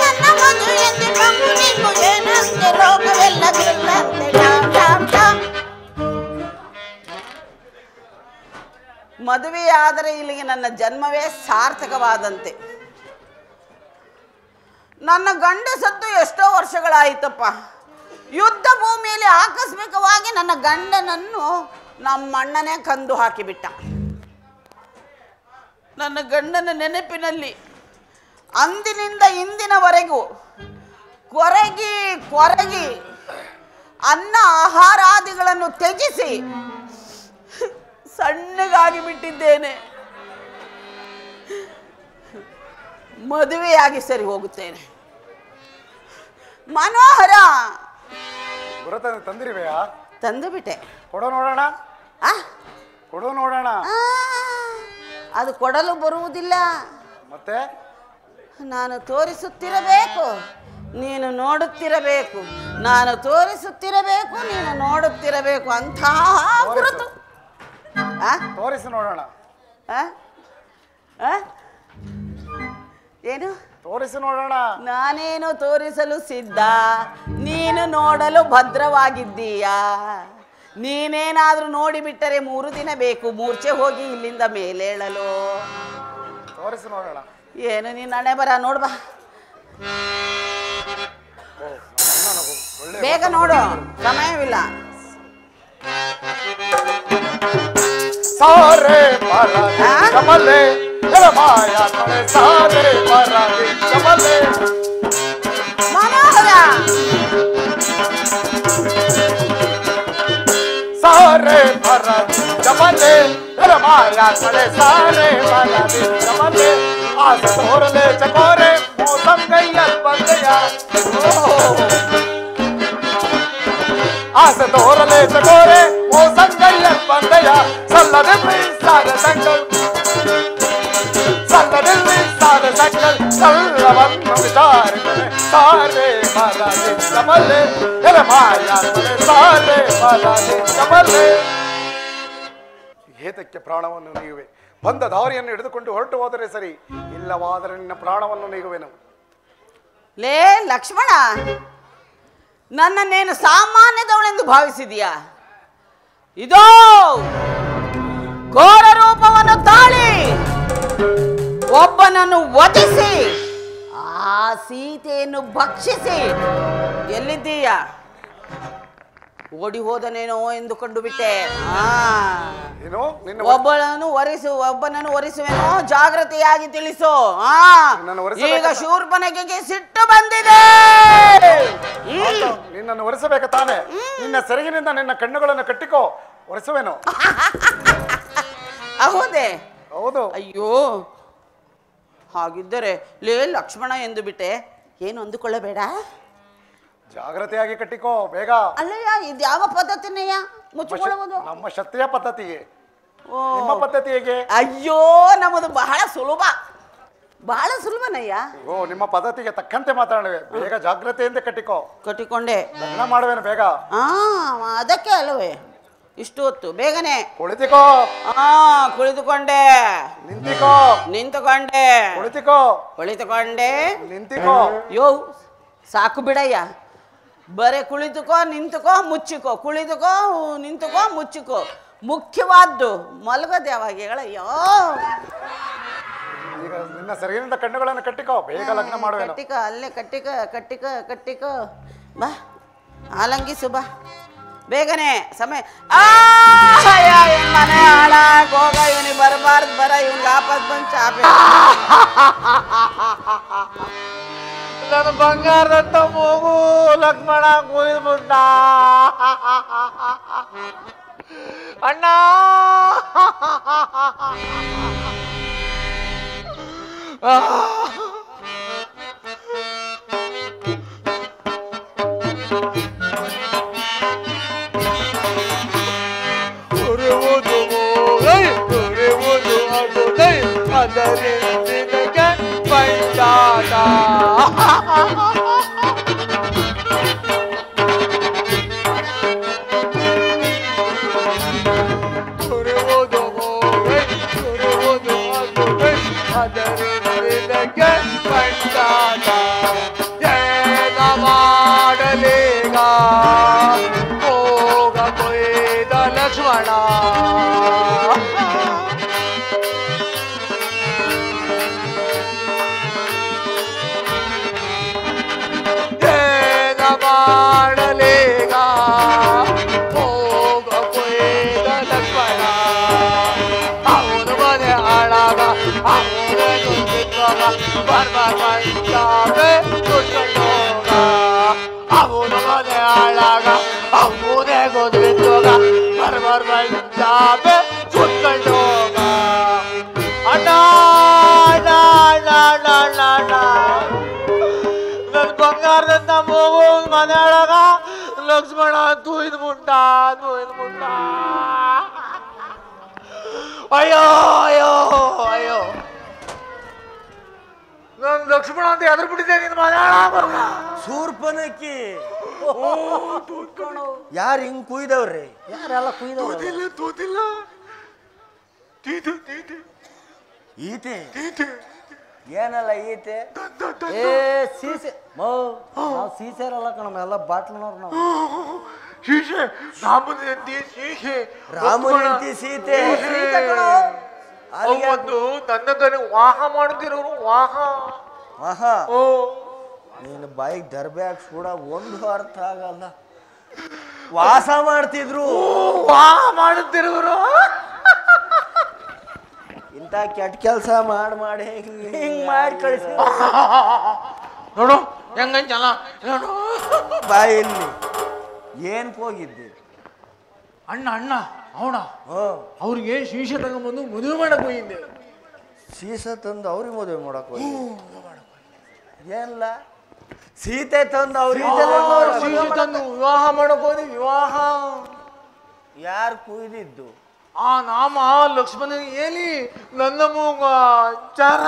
ನನ್ನ ಮದುವೆಯಂತೆ, ಮಗು ನೀನು ಏನಂತೆ, ಲೋಕವೆಲ್ಲ ಗೆಲ್ಲಂತೆ. ಮದುವೆಯಾದರೆ ಇಲ್ಲಿಗೆ ನನ್ನ ಜನ್ಮವೇ ಸಾರ್ಥಕವಾದಂತೆ. ನನ್ನ ಗಂಡ ಸತ್ತು ಎಷ್ಟೋ ವರ್ಷಗಳಾಯಿತಪ್ಪ. ಯುದ್ಧ ಭೂಮಿಯಲ್ಲಿ ಆಕಸ್ಮಿಕವಾಗಿ ನನ್ನ ಗಂಡನನ್ನು ನಮ್ಮಣ್ಣನೇ ಕಂದು ಹಾಕಿಬಿಟ್ಟ. ನನ್ನ ಗಂಡನ ನೆನಪಿನಲ್ಲಿ ಅಂದಿನಿಂದ ಇಂದಿನವರೆಗೂ ಕೊರಗಿ ಅನ್ನ ಆಹಾರಾದಿಗಳನ್ನು ತ್ಯಜಿಸಿ ಸಣ್ಣಗಾಗಿ ಬಿಟ್ಟಿದ್ದೇನೆ. ಮದುವೆಯಾಗಿ ಸರಿ ಹೋಗುತ್ತೇನೆ. ಮನೋಹರ, ತಂದಿರುವೆಯಾ? ತಂದು ಬಿಟ್ಟೆ. ಕೊಡೋ ನೋಡೋಣ. ಕೊಡೋ ನೋಡೋಣ. ಅದು ಕೊಡಲು ಬರುವುದಿಲ್ಲ. ಮತ್ತೆ ನಾನು ತೋರಿಸುತ್ತಿರಬೇಕು, ನೀನು ನೋಡುತ್ತಿರಬೇಕು. ನಾನು ತೋರಿಸುತ್ತಿರಬೇಕು, ನೀನು ನೋಡುತ್ತಿರಬೇಕು. ಅಂಥ ಗುರುತು. ತೋರಿಸಿ ನೋಡೋಣ. ಏನು ತೋರಿಸಿ ನೋಡೋಣ? ನಾನೇನು ತೋರಿಸಲು ಸಿದ್ಧ, ನೀ ನೀನು ನೋಡಲು ಭದ್ರವಾಗಿದ್ದೀಯಾ? ನೀನೇನಾದ್ರೂ ನೋಡಿಬಿಟ್ಟರೆ 3 ದಿನ ಬೇಕು ಮೂರ್ಛೆ ಹೋಗಿ ಇಲ್ಲಿಂದ ಮೇಲೇಳಲು. ತೋರಿಸಿ ನೋಡೋಣ. ಏನು ನೀನು ಹಣೆ ಬರ ನೋಡ್ಬಾ, ಬೇಗ ನೋಡು, ಸಮಯವಿಲ್ಲ. ಸಾರೆ ಪರಾಗಿ ಕಮಲೆ ಮಾಯಾ ಕಳೆ ಸಾರೆ ಪರಾಗಿ ಕಮಲೆ ಮನೋಹರ ಸಾರೆ ಪರಾಗಿ ಕಮಲೆ ಮಾಯಾ ಕಳೆ ಸಾರೆ ಪರಾಗಿ ಕಮಲೆ ಆಸ ತೋರಲೆ ಚಕೋರೆ ಮೋಸಂ ಕೈಯಲ್ಲಿ ಬಂದೆಯ ಆಸ ತೋರಲೆ ಚಕೋರೆ ಮೋಸಂ ಕೈಯಲ್ಲಿ ಬಂದೆಯ ಸಲ್ಲದೆ ಸಾರ ಸಂಕಲ್ ಸಲ್ಲದೆ ಸಾರ ಸಂಕಲ್ ಸಲ್ಲವನ್ನು ವಿಚಾರಿಸಲೆ ಸಾರೆ ಪರಾಗಿ ಕಮಲೆ ಮಾಯಾ ಕಳೆ ಸಾರೆ ಪರಾಗಿ ಕಮಲೆ. ಏತಕ್ಕೆ ಪ್ರಾಣವನ್ನು ನೀಗುವೆ? ಬಂದ ದಾರಿಯನ್ನು ಹಿಡಿದುಕೊಂಡು ಹೊರಟು ಹೋದರೆ ಸರಿ, ಇಲ್ಲವಾದರೆ ನಿನ್ನ ಪ್ರಾಣವನ್ನು ನೀಗುವೆನು. ಲೇ ಲಕ್ಷ್ಮಣ, ನನ್ನನ್ನೇನು ಸಾಮಾನ್ಯದವಳೆಂದು ಭಾವಿಸಿದೀಯಾ? ಇದೋ ಘೋರ ರೂಪವನ್ನು ತಾಳಿ ಒಬ್ಬನನ್ನು ವಧಿಸಿ ಆ ಸೀತೆಯನ್ನು ಭಕ್ಷಿಸಿ ಎಲ್ಲಿದ್ದೀಯ? ಓಡಿ ಹೋದನೇನೋ ಎಂದುಕೊಂಡು ಬಿಟ್ಟೆ. ಏನು ನಿನ್ನ ಒಬ್ಬನನ್ನು ಒರಿಸುವೆನೋ ಜಾಗ್ರತೆಯಾಗಿ ತಿಳಿಸು. ಈಗ ಶೂರ್ಪನಖೆಗೆ ಸಿಟ್ಟು ಬಂದಿದೆ. ನಿನ್ನನ್ನು ಒರೆಸಬೇಕ ತಾನೆ? ನಿನ್ನ ಸೆರಗಿನಿಂದ ನಿನ್ನ ಕಣ್ಣುಗಳನ್ನು ಕಟ್ಟಿಕೋ, ಒರೆಸುವೆನು. ಹೌದೇ? ಹೌದು. ಅಯ್ಯೋ, ಹಾಗಿದ್ದರೆ ಲೇ ಲಕ್ಷ್ಮಣ ಎಂದು ಬಿಟ್ಟೆ, ಏನು ಅಂದುಕೊಳ್ಳಬೇಡ. ಜಾಗ್ರತೆಯಾಗಿ ಕಟ್ಟಿಕೋ ಬೇಗ. ಅಲ್ಲಯ್ಯ, ಇದು ಯಾವ ಪದ್ಧತಿನೆಯ ಮುಚ್ಚಿಕೊಳ್ಳುವುದು? ನಮ್ಮ ಕ್ಷತ್ರಿಯ ಪದ್ಧತಿಗೆ. ನಿಮ್ಮ ಪದ್ಧತಿ ಹೇಗೆ? ಅಯ್ಯೋ, ನಮ್ಮದು ಬಹಳ ಸುಲಭ, ಬಹಳ ಸುಲಭನಯ್ಯ. ಓ, ನಿಮ್ಮ ಪದ್ಧತಿಗೆ ತಕ್ಕಂತೆ ಮಾತಾಡುವೆ. ಬೇಗ ಜಾಗ್ರತೆಯಿಂದ ಕಟ್ಟಿಕೋ. ಕಟ್ಟಿಕೊಂಡೆ ಲಗ್ನ ಮಾಡುವೇನು ಬೇಗ. ಅದಕ್ಕೆ ಅಲ್ಲವೇ ಇಷ್ಟು ಹೊತ್ತು? ಬೇಗನೆ ಕುಳಿತಿಕೋ. ಕುಳಿತುಕೊಂಡೆ. ನಿಂತಿಕೋ. ನಿಂತುಕೊಂಡೆ. ಕುಳಿತಿಕೋ. ಕುಳಿತುಕೊಂಡೆ. ನಿಂತಿಕೋ. ಯೋ ಸಾಕು ಬಿಡಯ್ಯ, ಬರೇ ಕುಳಿತುಕೋ ನಿಂತುಕೋ ಮುಚ್ಚಿಕೋ, ಕುಳಿತುಕೋ ನಿಂತುಕೋ ಮುಚ್ಚಿಕೋ. ಮುಖ್ಯವಾದ್ದು ಮಲಗದೆ ಯಾವಾಗ ಹೇಳಯ್ಯೋ. ಈಗ ನಿನ್ನ ಸೆರಗಿನಿಂದ ಕಣ್ಣುಗಳನ್ನು ಕಟ್ಟಿಕೋ, ಬೇಗ ಲಗ್ನ ಮಾಡುವೇನು. ಕಟ್ಟಿಕ ಅಲ್ಲೇ ಕಟ್ಟಿಕ ಬಾ, ಆಲಂಗಿಸು ಬಾ ಬೇಗನೆ. ಸಮಯ ಮನೆ ಹಾಳಾಗ ಹೋಗ, ಇವನಿಗೆ ಬರಬಾರ್ದು, ಬರ ಇವ್ನಿಗೆ ಆಪತ್ ಬಂದು ಚಾಪೆ. ನನ್ನ ಬಂಗಾರದಂತ ಮೂಗು ಲಕ್ಷ್ಮಣ ಕುಯ್ದ್ಬಿಟ್ಟ. ಅಣ್ಣ ಉರುವುದು ಮೂಗೈ ಉರುವುದು ಅಗುದೈ ಅದರಿಂದ ಪೈಚಾಟ. ಉರುವುದು ಮೂಗೈ ಉರುವುದು ಅಗುದೈ ಅದರಿಂದ ಪೈಚಾಟ. ಏನ ಮಾಡಲೀಗ ಹೋಗ ಕೊಯ್ದ ಲಕ್ಷ್ಮಣ. ಏನ ಮಾಡಲೀಗ ಹೋಗ ಕೊಯ್ದ ಲಕ್ಷ್ಮಣ. ಅವನು ಮನೆ ಹಾಳಾಗ ಅವನೇ ದುಡ್ಡಿದ್ವಾಗ ಬರ್ಬಾರ್ಬಾರ್ದಾವೆ ದುಡ್ಕೊಂಡೋಗ. ಅವನು ಮನೆ ಹಾಳಾಗ ಅವನೇ ಗೊತ್ತಿದ್ದಾಗ ಬರ್ಬಾರ್ಬಾರ್ದಾವೆ ದುಡ್ಕೊಂಡೋಗ. ಅಣ್ಣ ನನ್ನ ಬಂಗಾರದಿಂದ ಮೂಗು ಮನೆ ಒಳಗ ಲಕ್ಷ್ಮಣ ತುಯ್ದು ಮುಟ್ಟ. ಅಯ್ಯೋ ಅಯ್ಯೋ ಅಯ್ಯೋ, ನನ್ ಲಕ್ಷ್ಮಣ ಅಂತ ಎದುರು ಬಿಟ್ಟಿದ್ದೆ ನಿನ್ ಮನೆ ಒಳಗ. ಶೂರ್ಪನಖಿ ಯಾರು ಹಿಂಗ್ ಕುಯ್ದವ್ರಿ? ಯಾರೆಲ್ಲ ಕುಯ್ದವ್ರಿ? ತೂತಿಲ್ಲ ಈತೆ ಏನಲ್ಲ ಈತೆ ಏ ಸೀಸೆ ನಾವು ಸೀಸೆರಲ್ಲ ಕಣಮ್ಮ ಎಲ್ಲ ಬಾಟ್ಲನವ್ರು ನಾವು ಶೀಶೆ ರಾಮನ ಹೆಂಡತಿ ಶೀಶೆ ರಾಮನ ಹೆಂಡತಿ ಸೀತೆ ಅವತ್ತು ನನ್ನ ಕಡೆ ವಾಹ ಮಾಡುತ್ತಿರೋರು ವಾಹ ಆಹಾ ಓ ನೀನು ಬಾಯಿಗೆ ದರ್ಬೆ ಹಾಕಿ ಕೂಡ ಒಂದು ಅರ್ಥ ಆಗಲ್ಲ ವಾಸ ಮಾಡ್ತಿದ್ರು ವಾಹ ಮಾಡುತ್ತಿರೋರು ಇಂಥ ಕೆಟ್ಟ ಕೆಲಸ ಮಾಡಿ ಹಿಂಗ್ ಮಾಡಿ ಕಳಿಸಿ ನೋಡು ಹೆಂಗಂಚಲ್ಲ ನೋಡು ಬಾಯಲ್ಲಿ ಏನ್ ಹೋಗಿದ್ದೆ ಅಣ್ಣ ಅಣ್ಣ ಅವಣ ಅವ್ರಿಗೆ ಶೀಶೆ ತಗೊಂಡ್ಬಂದು ಮದುವೆ ಮಾಡಕ್ ಹೋಗಿದ್ದೆ ಸೀಸ ತಂದು ಅವ್ರಿಗೆ ಮದುವೆ ಮಾಡಕ್ ಹೋಗಿ ಏನ್ಲ ಸೀತೆ ತಂದು ಶೀಶೆ ತಂದು ವಿವಾಹ ಮಾಡಕ್ ಹೋದಿ ವಿವಾಹ ಯಾರು ಕುಯ್ದಿದ್ದು ಆ ನಾಮ ಲಕ್ಷ್ಮಣನಿಗೆ ಹೇಳಿ ನನ್ನ ಮೂಗ ಚರ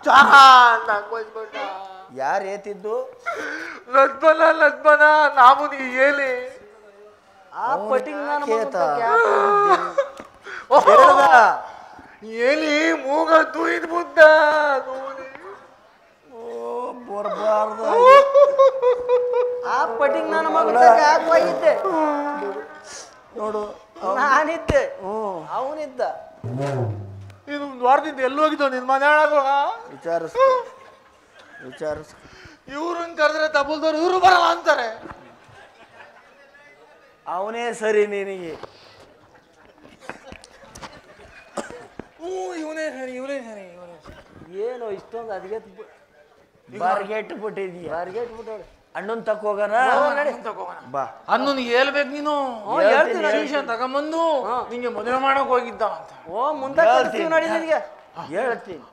ಚರ ನಂಬಿಸ್ಬಿಟ್ಟ ಯಾರು ಏತಿದ್ದು ಲಕ್ಷ್ಮಣ ನಾಮನಿಗೆ ಹೇಳಿ ಆ ಪಟಿಂಗ್ ನಾನು ಹೇಳಿ ಮೂಗ ತುಯ್ದು ಮುದ್ದ ಬರ್ಬಾರ್ದು ಆ ಪಟಿಂಗ್ ನನ್ನ ಮಗ ಯಾಕೆ ಹೋಗಿದ್ದೆ ನೋಡು ನಾನಿದ್ದೆ ಅವನಿದ್ದ ಇದು ಒಂದು ವಾರದಿಂದ ಎಲ್ಲಿ ಹೋಗಿದ್ದು ನಿನ್ ಮನೆ ವಿಚಾರಿಸ್ಕೊ ಇವ್ರನ್ನ ಕರೆದ್ರೆ ತಪ್ಪಲ್ದವ್ರು ಇವ್ರು ಬರಲ್ಲ ಅಂತಾರೆ ಅವನೇ ಸರಿ ನಿನಗೆ ಇವನೇ ಸರಿ ಏನು ಇಷ್ಟೊಂದು ಅದ್ಗೆಟ್ ಬಾರ್ಗೆಟ್ ಬಿಟ್ಟಿದ್ಯಾ ಬಾರ್ಗೆಟ್ ಬಿಟ್ಟವ್ರೆ ಅಣ್ಣನ್ ತಕೋಗನ ಬಾ ಅನ್ನೊಂದು ಹೇಳ್ಬೇಕು ನೀನು ಶೀಶೆ ತಗೊಂಬಂದು ನಿಂಗೆ ಮದುವೆ ಮಾಡಕ್ ಹೋಗಿದ್ದ ಅಂತ ಓ ಮುಂದೆ ಹೇಳ್ತೀನಿ